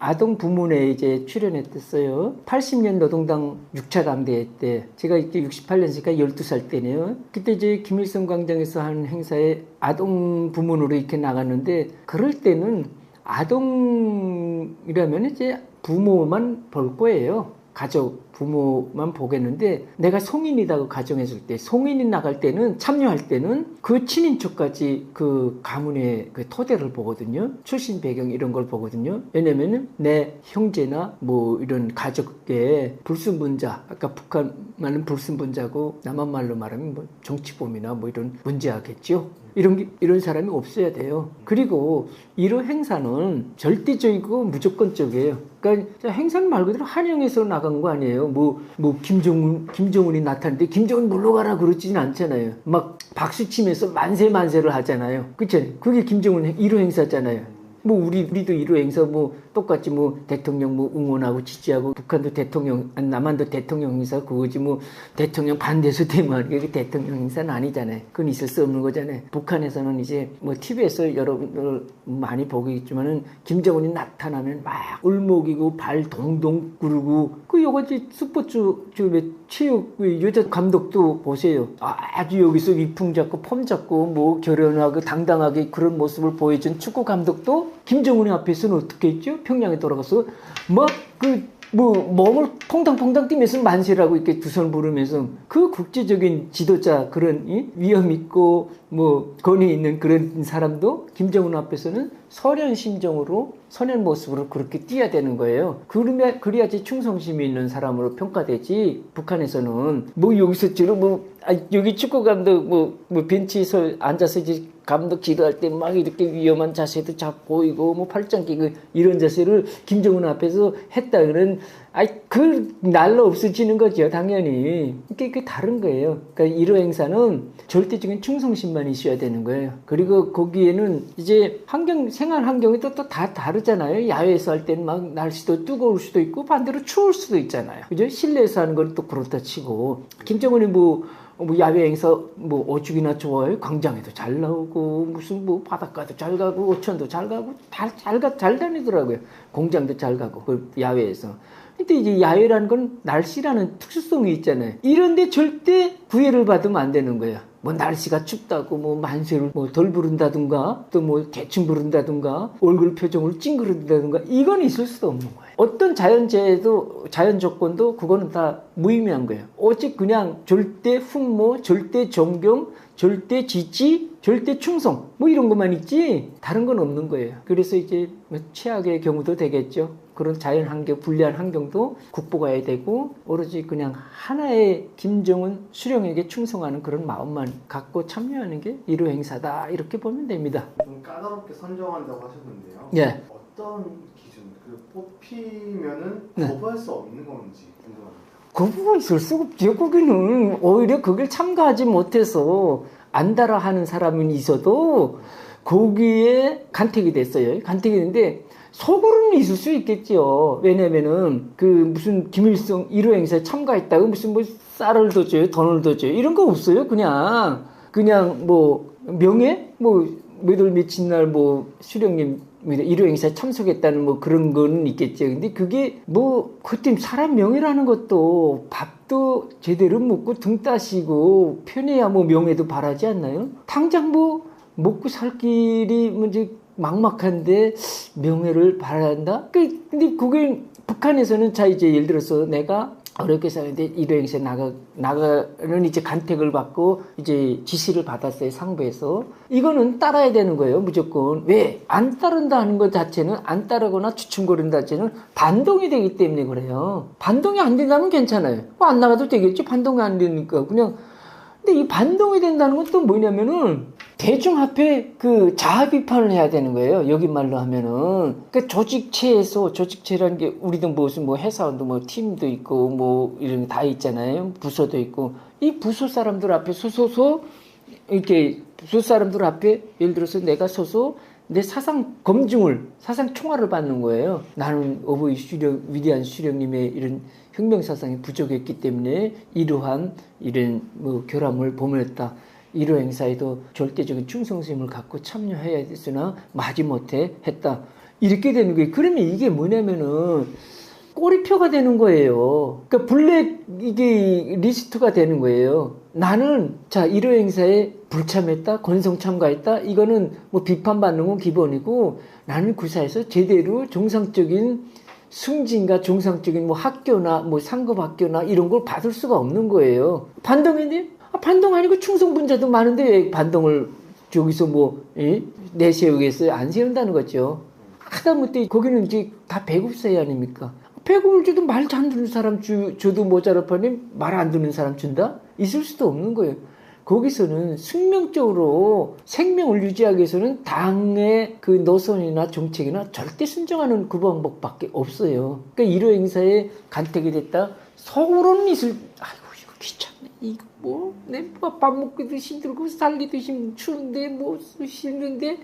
아동 부문에 이제 출연했었어요. 80년 노동당 6차 당대회 때 제가 이때 68년이니까 12살 때네요. 그때 이제 김일성 광장에서 하는 행사에 아동 부문으로 이렇게 나갔는데 그럴 때는 아동이라면 이제 부모만 볼 거예요. 가족, 부모만 보겠는데 내가 성인이라고 가정했을 때 성인이 나갈 때는 참여할 때는 그 친인척까지 그 가문의 그 토대를 보거든요. 출신 배경 이런 걸 보거든요. 왜냐면은 내 형제나 뭐 이런 가족의 불순분자 아까 북한 말은 불순분자고 남한 말로 말하면 뭐 정치범이나 뭐 이런 문제하겠죠. 이런 사람이 없어야 돼요. 그리고 1호 행사는 절대적이고 무조건적이에요. 그러니까 행사는 말 그대로 한영에서 나간 거 아니에요. 뭐 김정은이 나타났는데 김정은 물러가라 그러지는 않잖아요. 막 박수 치면서 만세를 하잖아요. 그쵸? 그게 김정은 1호 행사잖아요. 뭐 우리도 1호 행사 뭐 똑같이 뭐 대통령 뭐 응원하고 지지하고 북한도 대통령 남한도 대통령 행사 그거지 뭐 대통령 반대해서 대만 그게 대통령 행사는 아니잖아요. 그건 있을 수 없는 거잖아요. 북한에서는 이제 뭐 TV에서 여러분들 많이 보겠지만은 김정은이 나타나면 막 울먹이고 발 동동 구르고 그 요거지 스포츠 체육 여자 감독도 보세요. 아주 여기서 위풍 잡고 폼 잡고 뭐 결연하고 당당하게 그런 모습을 보여준 축구 감독도 김정은이 앞에서는 어떻게 했죠? 평양에 돌아가서 몸을 퐁당퐁당 뛰면서 만세를 하고 이렇게 두 손 부르면서 그 국제적인 지도자 그런 위험 있고 뭐 권위 있는 그런 사람도 김정은 앞에서는 선한 심정으로 선한 모습으로 그렇게 뛰어야 되는 거예요. 그래야지 충성심이 있는 사람으로 평가되지. 북한에서는 뭐 여기서 지금 뭐 여기 축구 감독 뭐 벤치에서 앉아서 이제 감독 지도할 때 막 이렇게 위험한 자세도 잡고 이거 뭐 팔짱 끼고 이런 자세를 김정은 앞에서 했다 그런 그 날로 없어지는 거죠 당연히. 그게 다른 거예요. 그러니까 1호 행사는 절대적인 충성심만 있어야 되는 거예요. 그리고 거기에는 이제 생활 환경이 또 다 다르잖아요. 야외에서 할 때는 막 날씨도 뜨거울 수도 있고 반대로 추울 수도 있잖아요. 그죠? 실내에서 하는 건 또 그렇다 치고 김정은이 뭐 야외 행사 뭐 어죽이나 좋아요. 광장에도 잘 나오고 무슨 뭐 바닷가도 잘 가고 오천도 잘 가고 잘 다니더라고요. 공장도 잘 가고 그 야외에서. 근데 이제 야외라는 건 날씨라는 특수성이 있잖아요. 이런데 절대 구애를 받으면 안 되는 거예요. 뭐 날씨가 춥다고 뭐 만세를 뭐 덜 부른다든가 또 뭐 대충 부른다든가 얼굴 표정을 찡그린다든가 이건 있을 수도 없는 거예요. 어떤 자연재해도 자연 조건도 그거는 다 무의미한 거예요. 오직 그냥 절대 훈모, 절대 존경, 절대 지지, 절대 충성 뭐 이런 것만 있지 다른 건 없는 거예요. 그래서 이제 최악의 경우도 되겠죠. 그런 자연 환경, 불리한 환경도 극복해야 되고 오로지 그냥 하나의 김정은 수령에게 충성하는 그런 마음만 갖고 참여하는 게 1호 행사다 이렇게 보면 됩니다. 좀 까다롭게 선정한다고 하셨는데요. 예. 어떤 기준, 뽑히면은 네. 거부할 수 없는 건지 궁금합니다. 거부가 있을 수가 없죠. 거기는 오히려 그걸 참가하지 못해서 안달아 하는 사람은 있어도 거기에 간택이 됐어요. 간택이 됐는데 속으로는 있을 수 있겠죠. 왜냐면은 그 무슨 김일성 1호 행사에 참가했다고 무슨 뭐 쌀을 더 줘요, 돈을 더 줘요 이런 거 없어요. 그냥 뭐 명예 뭐 몇월 며칠 날 뭐 수령님 1호 행사에 참석했다는 뭐 그런 거는 있겠죠. 근데 그게 뭐 그때 사람 명예라는 것도 밥도 제대로 먹고 등 따시고 편해야 뭐 명예도 바라지 않나요? 당장 뭐 먹고 살 길이 문제 막막한데 명예를 바란다? 근데 그게 북한에서는 자 이제 예를 들어서 내가 어렵게 사는데 1호 행사에 나가는 이제 간택을 받고 이제 지시를 받았어요. 상부에서. 이거는 따라야 되는 거예요. 무조건. 왜? 안 따른다 하는 것 자체는 안 따르거나 주춤거린다 자체는 반동이 되기 때문에 그래요. 반동이 안 된다면 괜찮아요. 안 나가도 되겠지. 반동이 안 되니까. 그냥. 근데 이 반동이 된다는 건 또 뭐냐면은 대중 앞에 그 자아 비판을 해야 되는 거예요. 여기 말로 하면은. 그 조직체라는 게 우리도 무슨 뭐 회사원도 뭐 팀도 있고 뭐 이런 게 다 있잖아요. 부서도 있고. 이 부서 사람들 앞에 서서 이렇게 부서 사람들 앞에 예를 들어서 내가 서서 내 사상 총알을 받는 거예요. 나는 어버이 위대한 수령님의 이런 혁명 사상이 부족했기 때문에 이러한 이런 뭐 결함을 범했다. 1호 행사에도 절대적인 충성심을 갖고 참여해야 됐으나 마지못해 했다. 이렇게 되는 거예요. 그러면 이게 뭐냐면은 꼬리표가 되는 거예요. 그러니까 블랙 이게 리스트가 되는 거예요. 나는 1호 행사에 불참했다, 건성 참가했다. 이거는 뭐 비판받는 건 기본이고 나는 구사에서 제대로 정상적인 승진과 정상적인 뭐 학교나 뭐 상급 학교나 이런 걸 받을 수가 없는 거예요. 반동인데? 반동 아니고 충성분자도 많은데 왜 반동을 저기서 뭐 내세우겠어요? 안 세운다는 거죠. 하다못해 거기는 이제 다 배급사회 아닙니까? 배급을 줘도 말 잘 듣는 사람 줘도 모자랄 판에 말 안 듣는 사람 준다? 있을 수도 없는 거예요. 거기서는 숙명적으로 생명을 유지하기 위해서는 당의 그 노선이나 정책이나 절대 순종하는 그 방법밖에 없어요. 그러니까 1호 행사에 간택이 됐다. 속으로는 아이고 이거 귀찮네. 이거 뭐 밥 먹기도 힘들고 살기도 추운데 뭐 싫은데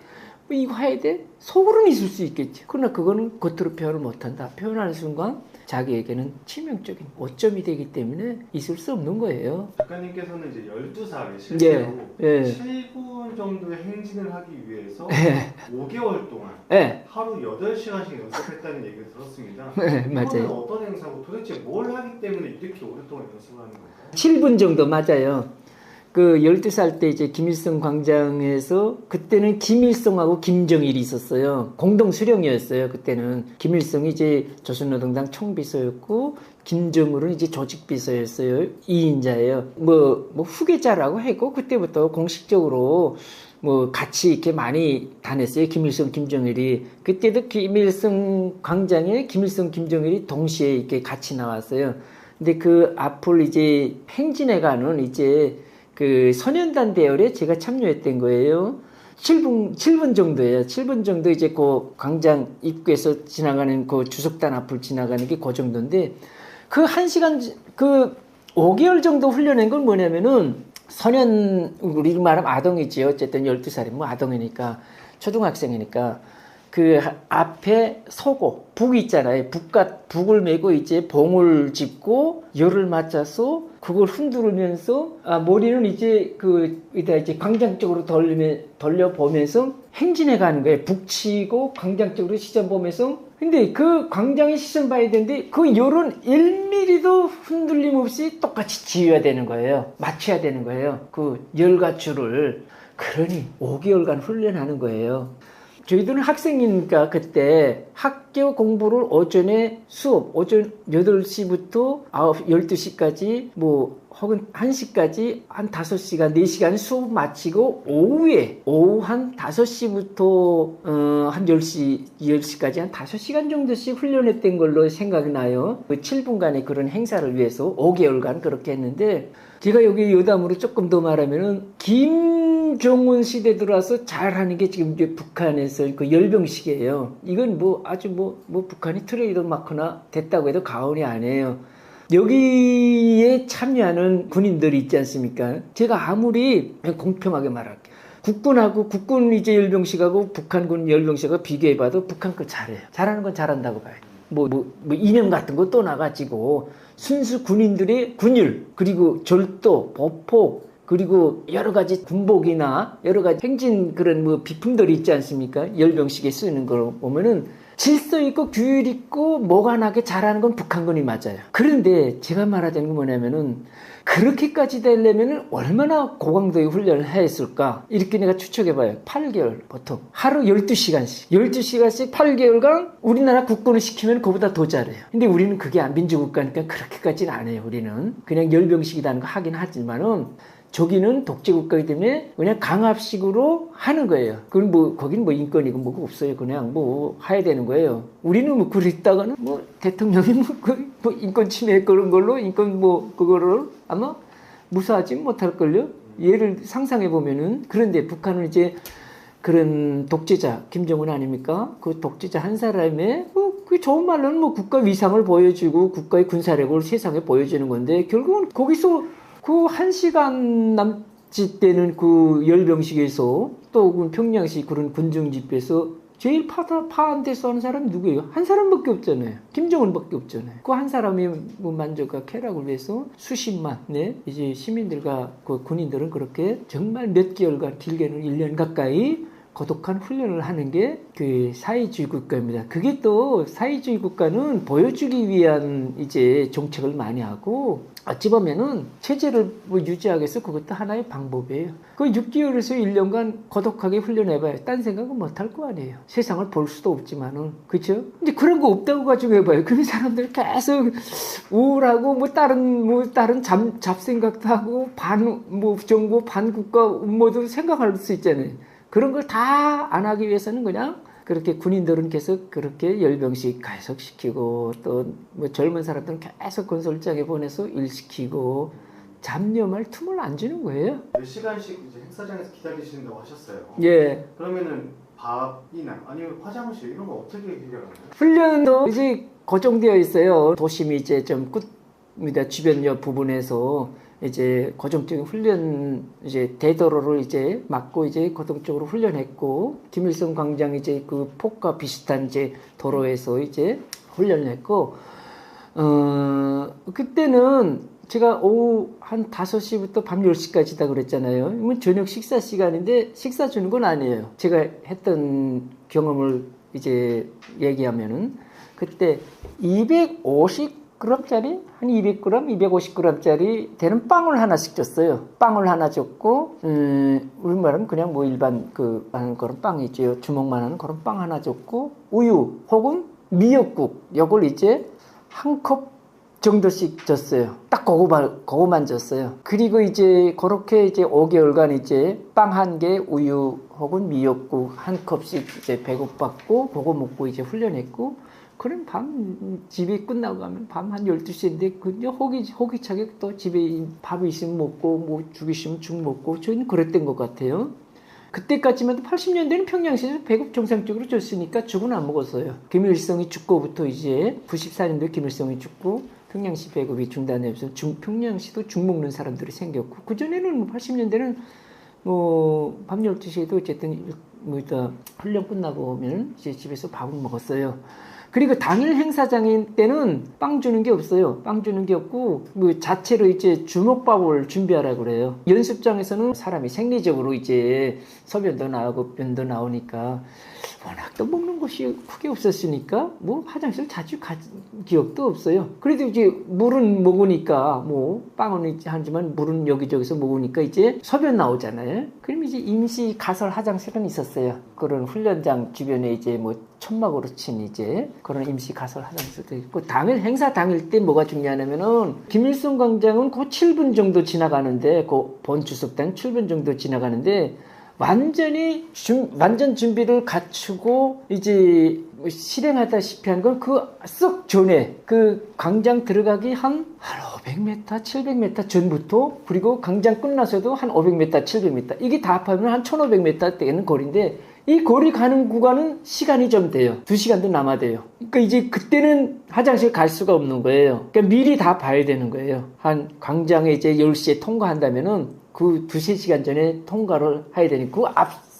뭐 이거 해야 돼? 속으로는 있을 수 있겠지. 그러나 그거는 겉으로 표현을 못한다. 표현하는 순간 자기에게는 치명적인 오점이 되기 때문에 있을 수 없는 거예요. 작가님께서는 이제 12살에 실제로 예. 7분 정도의 행진을 하기 위해서 예. 5개월 동안 예. 하루 8시간씩 연습했다는 얘기를 들었습니다. 네, 맞아요. 이거는 어떤 행사고 도대체 뭘 하기 때문에 이렇게 오랫동안 연습을 하는 건가요? 7분 정도 맞아요. 그 12살 때 이제 김일성 광장에서 그때는 김일성하고 김정일이 있었어요. 공동 수령이었어요. 그때는 김일성이 이제 조선노동당 총비서였고 김정일은 이제 조직비서였어요. 2인자예요. 뭐 후계자라고 했고 그때부터 공식적으로 뭐 같이 이렇게 많이 다녔어요. 김일성, 김정일이. 그때도 김일성 광장에 김일성, 김정일이 동시에 이렇게 같이 나왔어요. 근데 그 앞을 이제 행진해 가는 이제 그 소년단 대열에 제가 참여했던 거예요. 7분 정도예요. 7분 정도 이제 그 광장 입구에서 지나가는 그 주석단 앞을 지나가는 게 그 정도인데 그 1시간 그 5개월 정도 훈련한 건 뭐냐면은 우리 말하면 아동이지. 어쨌든 12살이면 뭐 아동이니까 초등학생이니까 그 앞에 소고 북 있잖아요. 북을 메고 이제 봉을 짚고 열을 맞춰서 그걸 흔들면서 머리는 이제 이제 광장 쪽으로 돌려 보면서 행진해 가는 거예요. 북치고 광장 쪽으로 시선 보면서. 근데 그 광장에 시선 봐야 되는데 그 열은 1mm도 흔들림 없이 똑같이 지어야 되는 거예요. 맞춰야 되는 거예요. 그 열과 줄을. 그러니 5개월간 훈련하는 거예요. 저희들은 학생이니까 그때 학교 공부를 오전에 수업, 오전 8시부터 12시까지 혹은 1시까지 한 5시간, 4시간 수업 마치고 오후 한 5시부터 한 10시까지 한 5시간 정도씩 훈련했던 걸로 생각이 나요. 그 7분간의 그런 행사를 위해서 5개월간 그렇게 했는데 제가 여기 여담으로 조금 더 말하면은 김정은 시대 들어와서 잘하는 게 지금 이제 북한에서 그 열병식이에요. 이건 아주 북한이 트레이드 마크나 됐다고 해도 과언이 아니에요. 여기에 참여하는 군인들이 있지 않습니까? 제가 아무리 공평하게 말할게요. 국군 이제 열병식하고 북한군 열병식하고 비교해봐도 북한 거 잘해요. 잘하는 건 잘한다고 봐요. 이념 같은 거 또 나가지고 순수 군인들의 군율, 그리고 절도, 보폭, 그리고 여러 가지 군복이나 여러 가지 행진 그런 비품들이 있지 않습니까? 열병식에 쓰는 걸 보면은 질서 있고 규율 있고 뭐가 나게 잘하는 건 북한군이 맞아요. 그런데 제가 말하자는 건 뭐냐면은 그렇게까지 되려면은 얼마나 고강도의 훈련을 해야 했을까? 이렇게 내가 추측해봐요. 8개월 보통. 하루 12시간씩. 12시간씩 8개월간 우리나라 국군을 시키면 그보다 더 잘해요. 근데 우리는 그게 민주국가니까 그렇게까지는 안 해요. 우리는. 그냥 열병식이라는 거 하긴 하지만은 저기는 독재국가이기 때문에 그냥 강압식으로 하는 거예요. 거긴 인권이고 뭐가 없어요. 그냥 해야 되는 거예요. 우리는 그랬다가는 대통령이 인권 침해 그런 걸로 그거를 아마 무사하지 못할걸요? 예를 상상해 보면은. 그런데 북한은 이제 그런 독재자, 김정은 아닙니까? 그 독재자 한 사람의 그 좋은 말로는 국가 위상을 보여주고 국가의 군사력을 세상에 보여주는 건데 결국은 거기서 그 1시간 남짓 되는 그 열병식에서 또 평양시 그런 군중집회에서 제일 파한 데서 하는 사람이 누구예요? 한 사람밖에 없잖아요. 김정은밖에 없잖아요. 그 한 사람의 만족과 쾌락을 위해서 수십만 이제 시민들과 그 군인들은 그렇게 정말 몇 개월간 길게는 1년 가까이 고독한 훈련을 하는 게 그 사회주의 국가입니다. 그게 또 사회주의 국가는 보여주기 위한 이제 정책을 많이 하고 어찌 보면은 체제를 유지하기 위해서 그것도 하나의 방법이에요. 그 6개월에서 1년간 고독하게 훈련해봐요. 딴 생각은 못할 거 아니에요. 세상을 볼 수도 없지만은. 그쵸? 근데 그런 거 없다고 가지고 해봐요. 그런 사람들 계속 우울하고 다른 잡생각도 하고 정부 반국가 음모도 생각할 수 있잖아요. 그런 걸 다 안 하기 위해서는 그냥 그렇게 군인들은 계속 그렇게 열병식 계속 시키고 또 젊은 사람들은 계속 건설장에 보내서 일 시키고 잡념할 틈을 안 주는 거예요. 몇 시간씩 이제 행사장에서 기다리신다고 하셨어요. 예. 그러면은 밥이나 아니면 화장실 이런 거 어떻게 해결하나요? 훈련도 이제 고정되어 있어요. 도심이 이제 좀 끝입니다. 주변 옆 부분에서 이제 고정적인 훈련 이제 대도로를 이제 막고 이제 고정적으로 훈련했고 김일성 광장 이제 그 폭과 비슷한 이제 도로에서 이제 훈련을 했고 그때는 제가 오후 한 5시부터 밤 10시까지다 그랬잖아요. 이건 저녁 식사 시간인데 식사 주는 건 아니에요. 제가 했던 경험을 이제 얘기하면은 그때 250g짜리 한 200g, 250g짜리 되는 빵을 하나씩 줬어요. 빵을 하나 줬고, 우리말하면 그냥 일반 그런 빵이죠. 주먹만 하는 그런 빵 하나 줬고, 우유 혹은 미역국, 요걸 이제 한 컵 정도씩 줬어요. 딱 그거만 줬어요. 그리고 이제 그렇게 이제 5개월간 이제 빵 1개, 우유 혹은 미역국 한 컵씩 이제 배고팠고, 그거 먹고 이제 훈련했고, 그럼 밤 집에 끝나고 가면 밤 한 12시인데 그냥 호기차게 또 집에 밥이 있으면 먹고 뭐 죽 있으면 죽 먹고 저희는 그랬던 것 같아요. 그때까지만 해도 80년대는 평양시에서 배급 정상적으로 줬으니까 죽은 안 먹었어요. 김일성이 죽고부터 이제 94년도에 김일성이 죽고 평양시 배급이 중단되면서 평양시도 죽 먹는 사람들이 생겼고 그전에는 80년대는 뭐 밤 12시에도 어쨌든 훈련 끝나고 오면 이제 집에서 밥을 먹었어요. 그리고 당일 행사장인 때는 빵 주는 게 없어요. 빵 주는 게 없고 뭐 자체로 이제 주먹밥을 준비하라고 그래요. 연습장에서는 사람이 생리적으로 이제 소변도 나오고 변도 나오니까 워낙 또 먹는 곳이 크게 없었으니까 뭐 화장실 자주 간 기억도 없어요. 그래도 이제 물은 먹으니까 뭐 빵은 하지만 물은 여기저기서 먹으니까 이제 소변 나오잖아요. 그럼 이제 임시 가설 화장실은 있었어요. 그런 훈련장 주변에 이제 뭐 천막으로 친 이제 그런 임시 가설 화장실도 있고 당일 행사 당일 때 뭐가 중요하냐면은 김일성 광장은 그 7분 정도 지나가는데 그 본 주석당 7분 정도 지나가는데 완전 준비를 갖추고 이제 실행하다시피 한 건 그 썩 전에 그 광장 들어가기 한 500m, 700m 전부터 그리고 광장 끝나서도 한 500m, 700m 이게 다 합하면 한 1500m 되는 거리인데 이 거리 가는 구간은 시간이 좀 돼요. 2시간도 남아돼요. 그러니까 이제 그때는 화장실 갈 수가 없는 거예요. 그러니까 미리 다 봐야 되는 거예요. 한 광장에 이제 10시에 통과한다면은 그 2-3시간 전에 통과를 해야 되니까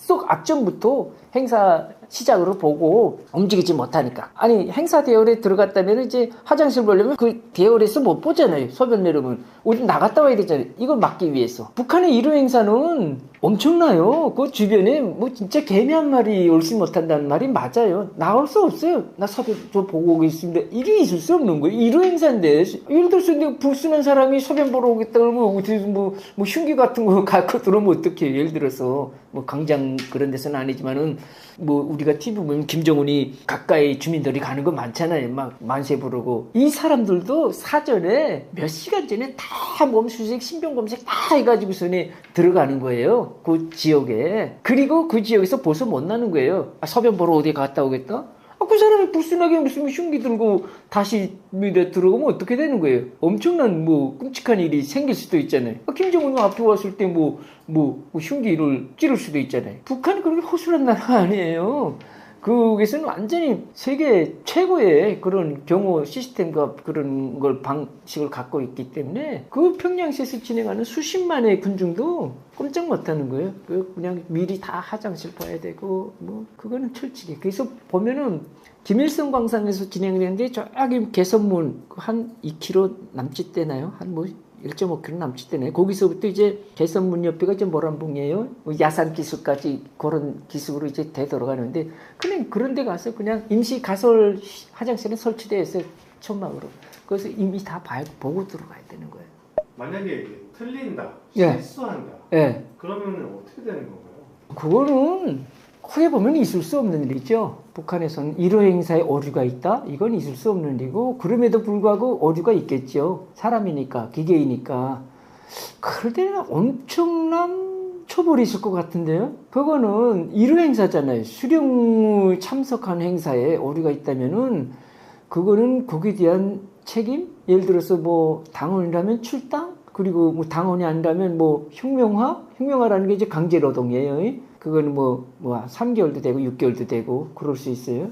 그 앞전부터 행사 시작으로 보고 움직이지 못하니까. 아니 행사 대열에 들어갔다면 이제 화장실 보려면 그 대열에서 못 보잖아요. 소변 내려면 우리 나갔다 와야 되잖아요. 이걸 막기 위해서. 북한의 일호 행사는 엄청나요. 그 주변에 뭐 진짜 개미 한 마리 올지 못한다는 말이 맞아요. 나올 수 없어요. 나 소변 좀 보고 오겠습니다. 이게 있을 수 없는 거예요. 일호 행사인데 예를 들어서 불순한 사람이 소변 보러 오겠다 그러면 뭐 흉기 같은 거 갖고 들어오면 어떡해요. 예를 들어서 뭐 광장 그런 데서는 아니지만은 뭐 우리가 TV 보면 김정은이 가까이 주민들이 가는 거 많잖아요. 막 만세 부르고 이 사람들도 사전에 몇 시간 전에 다 몸수색 신병검색 다 해가지고서는 들어가는 거예요. 그 지역에. 그리고 그 지역에서 벗어 못 나는 거예요. 소변 보러 어디 갔다 오겠다? 그 사람이 불순하게 무슨 흉기 들고 다시 들어오면 어떻게 되는 거예요? 엄청난 뭐 끔찍한 일이 생길 수도 있잖아요. 김정은이 앞에 왔을 때 뭐 흉기를 찌를 수도 있잖아요. 북한이 그렇게 허술한 나라가 아니에요. 그것은 완전히 세계 최고의 그런 경호 시스템과 그런 걸 방식을 갖고 있기 때문에 그 평양시에서 진행하는 수십만의 군중도 꼼짝 못하는 거예요. 그냥 미리 다 화장실 봐야 되고 뭐 그거는 철칙이에요. 그래서 보면은 김일성 광장에서 진행되는데 저기 개선문 한 2km 남짓 되나요? 한 뭐 1.5km 남짓 되네. 거기서부터 이제 개선문 옆에가 이제 모란봉이에요. 야산 기슭까지 그런 기슭으로 이제 되돌아가는데 그냥 그런 데 가서 그냥 임시 가설 화장실은 설치되어 있어요. 천막으로. 그래서 이미 다 보고 들어가야 되는 거예요. 만약에 틀린다, 예. 실수한다. 예. 그러면 어떻게 되는 건가요? 그거는 크게 보면 있을 수 없는 일이죠. 북한에서는 일호 행사에 오류가 있다? 이건 있을 수 없는 일이고 그럼에도 불구하고 오류가 있겠죠. 사람이니까, 기계이니까. 그럴 때는 엄청난 처벌이 있을 것 같은데요. 그거는 일호 행사잖아요. 수령 참석한 행사에 오류가 있다면은 그거는 거기에 대한 책임? 예를 들어서 뭐 당원이라면 출당? 그리고 뭐 당원이 아니라면 뭐 흉명화라는 게 이제 강제노동이에요. 그거는 뭐 3개월도 되고 6개월도 되고 그럴 수 있어요.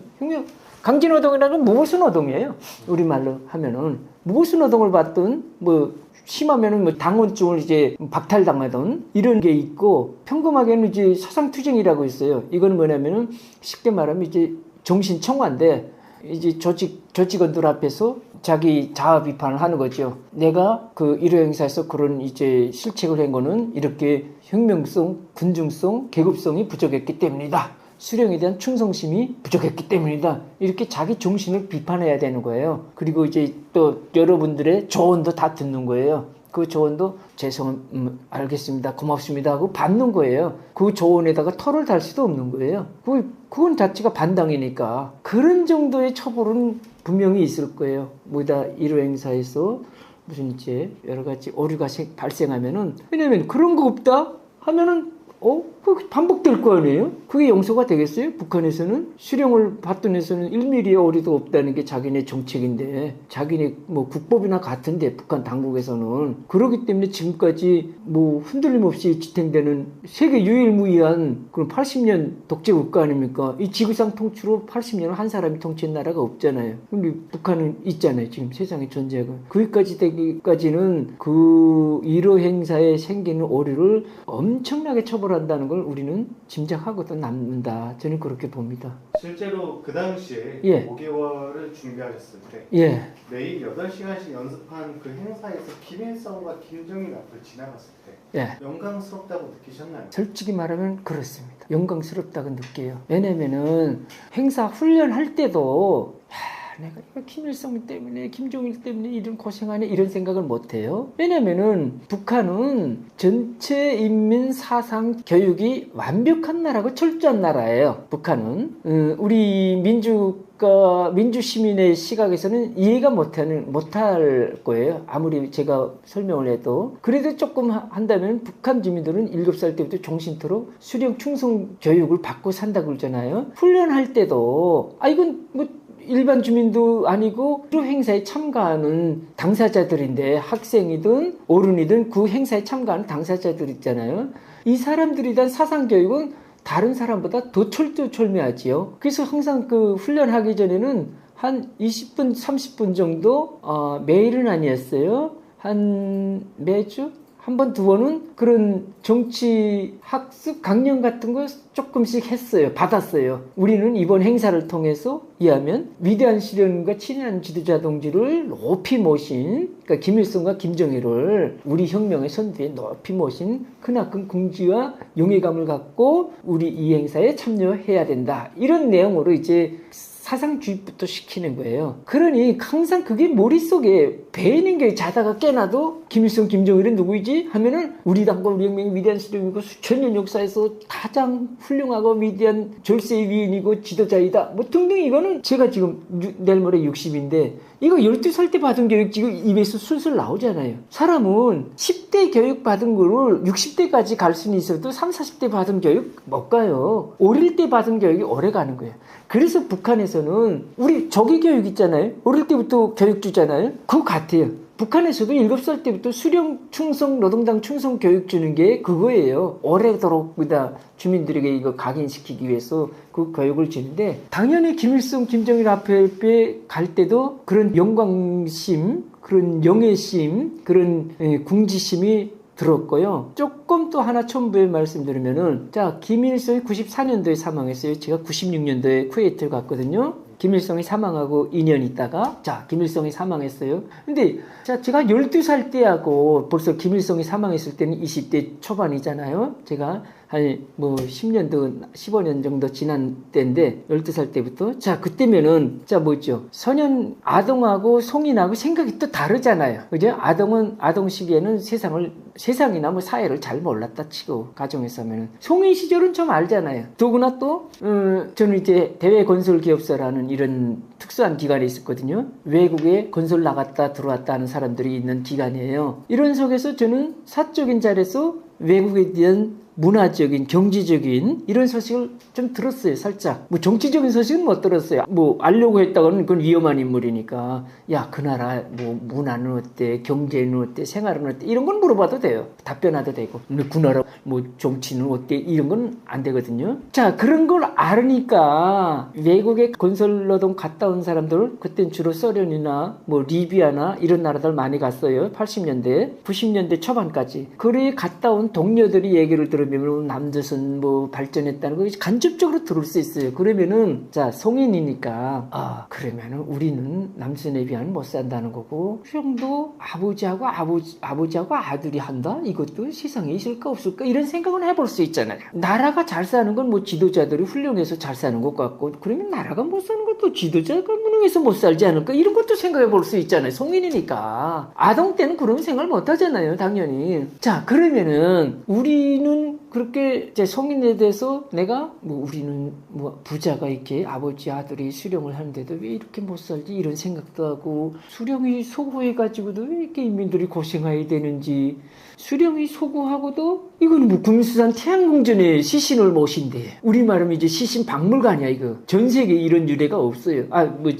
강제노동이라는 건 무보수노동이에요. 우리말로 하면은 무보수노동을 받든 뭐 심하면은 뭐 당원증을 이제 박탈당하던 이런 게 있고 평범하게는 이제 사상투쟁이라고 있어요. 이거는 뭐냐면은 쉽게 말하면 이제 정신청화인데 이제 조직원들 앞에서 자기 자아 비판을 하는 거죠. 내가 그 일호 행사에서 그런 이제 실책을 한 거는 이렇게 혁명성, 군중성, 계급성이 부족했기 때문이다. 수령에 대한 충성심이 부족했기 때문이다. 이렇게 자기 정신을 비판해야 되는 거예요. 그리고 이제 또 여러분들의 조언도 다 듣는 거예요. 그 조언도 알겠습니다. 고맙습니다 하고 받는 거예요. 그 조언에다가 털을 달 수도 없는 거예요. 그건 자체가 반당이니까. 그런 정도의 처벌은 분명히 있을 거예요. 일호 행사에서 무슨 이제 여러 가지 오류가 발생하면은 왜냐면 그런 거 없다 하면은 그 반복될 거 아니에요? 그게 용서가 되겠어요? 북한에서는 수령을 받던 데서는 1mm의 오류도 없다는 게 자기네 정책인데, 자기네 뭐 국법이나 같은데 북한 당국에서는 그렇기 때문에 지금까지 뭐 흔들림 없이 지탱되는 세계 유일무이한 그런 80년 독재 국가 아닙니까? 이 지구상 통치로 80년을 한 사람이 통치한 나라가 없잖아요. 근데 북한은 있잖아요. 지금 세상에 존재가. 거기까지 되기까지는 그 1호 행사에 생기는 오류를 엄청나게 처벌한다는 걸 우리는 짐작하고 또 남는다. 저는 그렇게 봅니다. 실제로 그 당시에 예. 5개월을 준비하셨을 때 예. 매일 8시간씩 연습한 그 행사에서 김일성과 김정일 앞을 지나갔을 때 예. 영광스럽다고 느끼셨나요? 솔직히 말하면 그렇습니다. 영광스럽다고 느껴요. 왜냐면은 행사 훈련할 때도 내가 이거 김일성 때문에 김정일 때문에 이런 고생하네 이런 생각을 못해요. 왜냐면은 북한은 전체 인민 사상 교육이 완벽한 나라고 철저한 나라예요. 북한은 우리 민주 시민의 시각에서는 이해가 못할 거예요. 아무리 제가 설명을 해도. 그래도 조금 한다면 북한 주민들은 7살 때부터 종신토록 수령 충성 교육을 받고 산다 그러잖아요. 훈련할 때도 이건 뭐 일반 주민도 아니고 그 행사에 참가하는 당사자들인데, 학생이든 어른이든 그 행사에 참가하는 당사자들 있잖아요. 이 사람들에 대한 사상교육은 다른 사람보다 더 철두철미하지요. 그래서 항상 그 훈련하기 전에는 한 20분, 30분 정도 매일은 아니었어요. 한 매주? 한 번, 두 번은 그런 정치 학습 강연 같은 거 조금씩 했어요. 받았어요. 우리는 이번 행사를 통해서 이하면 위대한 시련과 친한 지도자 동지를 높이 모신, 그러니까 김일성과 김정일을 우리 혁명의 선두에 높이 모신 크나큰 긍지와 용의감을 갖고 우리 이 행사에 참여해야 된다. 이런 내용으로 이제 사상 주입부터 시키는 거예요. 그러니 항상 그게 머릿속에 배이는 게 자다가 깨나도 김일성, 김정일은 누구이지? 하면은 우리 당과 우리 혁명의 위대한 시령이고 수천 년 역사에서 가장 훌륭하고 위대한 절세의 위인이고 지도자이다. 뭐 등등. 이거는 제가 지금 내일 모레 60인데 이거 12살 때 받은 교육 지금 입에서 술술 나오잖아요. 사람은 10대 교육 받은 거를 60대까지 갈 수는 있어도 30, 40대 받은 교육 못 가요. 어릴 때 받은 교육이 오래 가는 거예요. 그래서 북한에서는 우리 조기 교육 있잖아요. 어릴 때부터 교육 주잖아요. 그거 같아요. 북한에서도 7살 때부터 수령 충성, 노동당 충성 교육 주는 게 그거예요. 오래도록 주민들에게 이거 각인시키기 위해서 그 교육을 주는데, 당연히 김일성, 김정일 앞에 갈 때도 그런 영광심, 그런 영예심, 그런 궁지심이 들었고요. 조금 또 하나 첨부해 말씀드리면은, 자, 김일성이 94년도에 사망했어요. 제가 96년도에 쿠웨이트를 갔거든요. 김일성이 사망하고 2년 있다가, 자, 김일성이 사망했어요. 근데, 자, 제가 12살 때하고 벌써 김일성이 사망했을 때는 20대 초반이잖아요. 제가 한 10년도, 15년 정도 지난 때인데, 12살 때부터. 자, 그때면은, 자, 뭐죠? 소년, 아동하고 성인하고 생각이 또 다르잖아요. 그죠? 아동 시기에는 세상이나 뭐 사회를 잘 몰랐다 치고, 가정에서 하면은. 성인 시절은 좀 알잖아요. 더구나 또, 저는 이제 대외건설기업사라는 이런 특수한 기관에 있었거든요. 외국에 건설 나갔다 들어왔다 하는 사람들이 있는 기관이에요. 이런 속에서 저는 사적인 자리에서 외국에 대한 문화적인, 경제적인 이런 소식을 좀 들었어요. 살짝. 뭐 정치적인 소식은 못 들었어요. 뭐 알려고 했다가는 그건 위험한 인물이니까, 야, 그 나라 뭐 문화는 어때, 경제는 어때, 생활은 어때, 이런 건 물어봐도 돼요. 답변해도 되고. 근데 그 나라 뭐 정치는 어때, 이런 건 안 되거든요. 자, 그런 걸 알으니까 외국에 건설노동 갔다 온 사람들, 그땐 주로 소련이나 뭐 리비아나 이런 나라들 많이 갔어요. 80년대, 90년대 초반까지. 그래 갔다 온 동료들이 얘기를 들으면 남조선 뭐 발전했다는 거 간접적으로 들을 수 있어요. 그러면은, 자, 성인이니까, 그러면은 우리는 남조선에 비하면 못 산다는 거고, 수령도 아버지하고 아들이 한다? 이것도 세상에 있을까 없을까? 이런 생각은 해볼 수 있잖아요. 나라가 잘 사는 건 뭐 지도자들이 훌륭해서 잘 사는 것 같고, 그러면 나라가 못 사는 것도 지도자가 무능해서 못 살지 않을까? 이런 것도 생각해 볼 수 있잖아요. 성인이니까. 아동 때는 그런 생각을 못 하잖아요. 당연히. 자, 그러면은 우리는 그렇게 이제 성인에 대해서 내가 우리는 부자가 이렇게 아버지 아들이 수령을 하는데도 왜 이렇게 못 살지 이런 생각도 하고, 수령이 소고해가지고도 왜 이렇게 인민들이 고생해야 되는지 수령이 소구하고도 이거는 뭐 금수산 태양궁전에 시신을 모신대. 우리말하면 이제 시신 박물관이야 이거. 전 세계에 이런 유래가 없어요.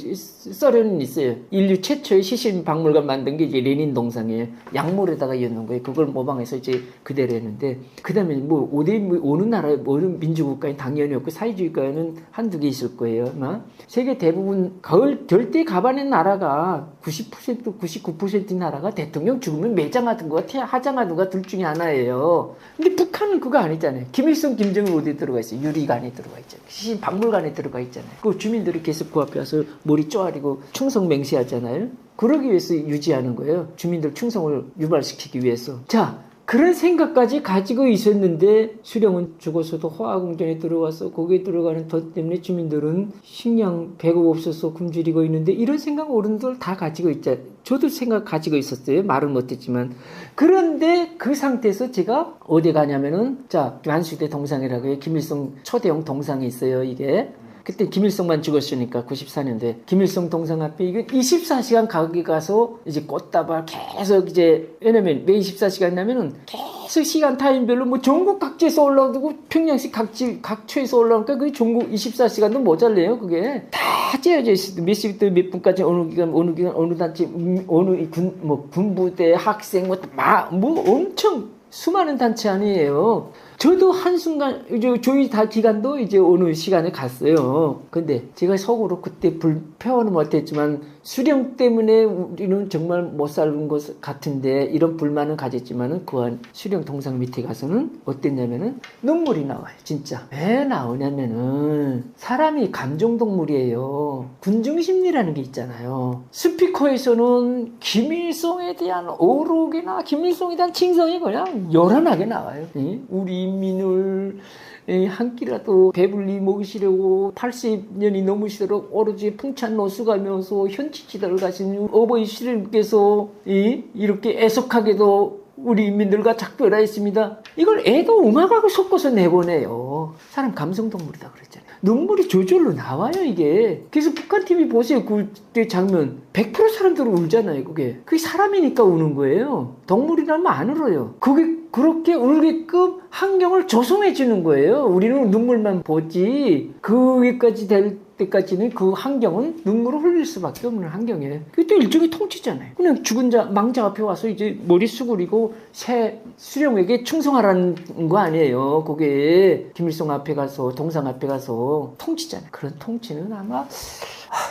썰에는 있어요. 인류 최초의 시신 박물관 만든 게 이제 레닌 동상이에요. 약물에다가 이었는 거예요. 그걸 모방해서 이제 그대로 했는데, 그 다음에 뭐 어느 나라에 어느 민주국가에 당연히 없고 사회주의 국가에는 한두 개 있을 거예요. 아마 세계 대부분 절대 가반의 나라가 90% 99%의 나라가 대통령 죽으면 매장하든가 하장하든가 둘 중에 하나예요. 근데 북한은 그거 아니잖아요. 김일성, 김정일 어디에 들어가 있어요? 유리관에 들어가 있잖아요. 시신 박물관에 들어가 있잖아요. 그 주민들이 계속 그 앞에 와서 머리 쪼아리고 충성 맹세하잖아요. 그러기 위해서 유지하는 거예요. 주민들 충성을 유발시키기 위해서. 자, 그런 생각까지 가지고 있었는데 수령은 죽어서도 화학궁전에 들어와서 거기에 들어가는 것 때문에 주민들은 식량 배급 없어서 굶주리고 있는데, 이런 생각 어른들 다 가지고 있잖아요. 저도 생각 가지고 있었어요. 말은 못했지만. 그런데 그 상태에서 제가 어디 가냐면은, 자, 완수대 동상이라고 해요. 김일성 초대형 동상이 있어요, 이게. 그때 김일성만 죽었으니까 94년도에 김일성 동상 앞에 이거 24시간 거기 가서 이제 꽃다발 계속 이제, 왜냐면 매 24시간 나면은 계속 시간 타임별로 뭐 전국 각지에서 올라오고 평양시 각처에서 올라오니까 그게 전국 24시간도 모자래요. 그게 다 째어져 있어. 몇 시부터 몇 분까지 어느 기간 어느 단체 어느 군부대 학생 뭐 엄청 수많은 단체 아니에요. 저도 한순간, 저희 다 기간도 이제 어느 시간에 갔어요. 근데 제가 속으로 그때 표현은 못했지만, 수령 때문에 우리는 정말 못 사는 것 같은데, 이런 불만은 가졌지만은, 그 수령 동상 밑에 가서는 어땠냐면은, 눈물이 나와요, 진짜. 왜 나오냐면은, 사람이 감정동물이에요. 군중심리라는 게 있잖아요. 스피커에서는 김일성에 대한 어록이나 김일성에 대한 칭송이 그냥 요란하게 나와요. 우리 인민을 한 끼라도 배불리 먹이시려고 80년이 넘으시도록 오로지 풍찬 노숙하면서 현치지대를 가신 어버이 시령께서 이렇게 애석하게도 우리 인민들과 작별하였습니다. 이걸 애도 음악하고 섞어서 내보내요. 사람 감성동물이다 그랬잖아요. 눈물이 저절로 나와요, 이게. 그래서 북한 TV 보세요. 그때 장면. 100% 사람들은 울잖아요, 그게. 그게 사람이니까 우는 거예요. 동물이라면 안 울어요. 그게 그렇게 울게끔 환경을 조성해 주는 거예요. 우리는 눈물만 보지. 그게까지 될 때까지는 그 환경은 눈물을 흘릴 수밖에 없는 환경이에요. 그게 또 일종의 통치잖아요. 그냥 죽은 망자 앞에 와서 이제 머리 수그리고 새 수령에게 충성하라는 거 아니에요. 그게 김일성 앞에 가서, 동상 앞에 가서 통치잖아요. 그런 통치는 아마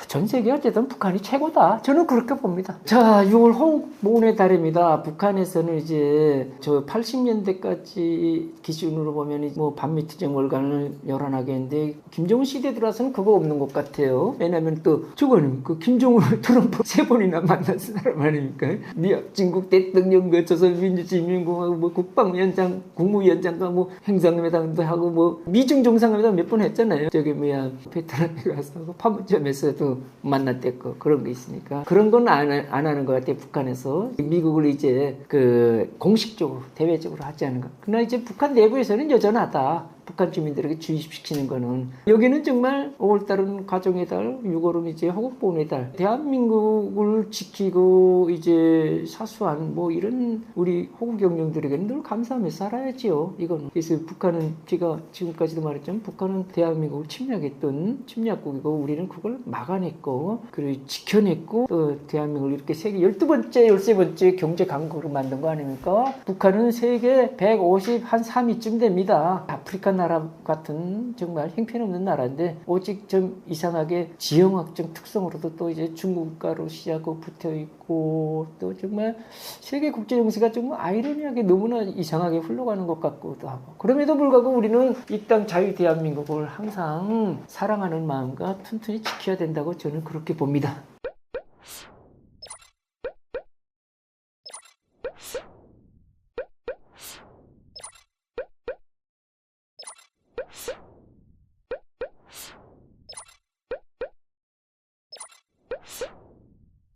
전 세계 어쨌든 북한이 최고다. 저는 그렇게 봅니다. 자, 6월 호국보훈의 달입니다. 북한에서는 이제 저 80년대까지 기준으로 보면 뭐 반미투쟁 월간을 요란하게 했는데, 김정은 시대 들어서는 그거 없는 것 같아요. 왜냐면 또 저거는 그 김정은 트럼프 3번이나 만난 사람 아닙니까? 미합진국 대통령 거쳐서 민주주의인민공화국 뭐 국방위원장, 국무위원장과 뭐 행정회담도 하고 뭐 미중 정상회담 몇 번 했잖아요. 저기 베트남에 가서 판문점에서도 만났댔고 그런 거 있으니까 그런 건 안 하는 것 같아요. 북한에서 미국을 이제 그 공식적으로 대외적으로 하지 않은 거. 그러나 이제 북한 내부에서는 여전하다. 북한 주민들에게 주입시키는 거는. 여기는 정말 5월달은 가정의 달, 6월은 이제 호국보훈의 달. 대한민국을 지키고 이제 사수한 뭐 이런 우리 호국 영령들에게는 늘 감사하며 살아야지요. 이거는. 그래서 북한은 제가 지금까지도 말했지만 북한은 대한민국을 침략했던 침략국이고, 우리는 그걸 막아냈고 그리고 지켜냈고, 또 대한민국을 이렇게 세계 12번째, 13번째 경제 강국으로 만든 거 아닙니까? 북한은 세계 153위쯤 됩니다. 아프리카 나라 같은 정말 형편없는 나라인데, 오직 좀 이상하게 지형학적 특성으로도 또 이제 중국과 러시아하고 붙어 있고, 또 정말 세계 국제 정세가 정말 아이러니하게 너무나 이상하게 흘러가는 것 같기도 하고, 그럼에도 불구하고 우리는 이 땅 자유 대한민국을 항상 사랑하는 마음과 튼튼히 지켜야 된다고 저는 그렇게 봅니다.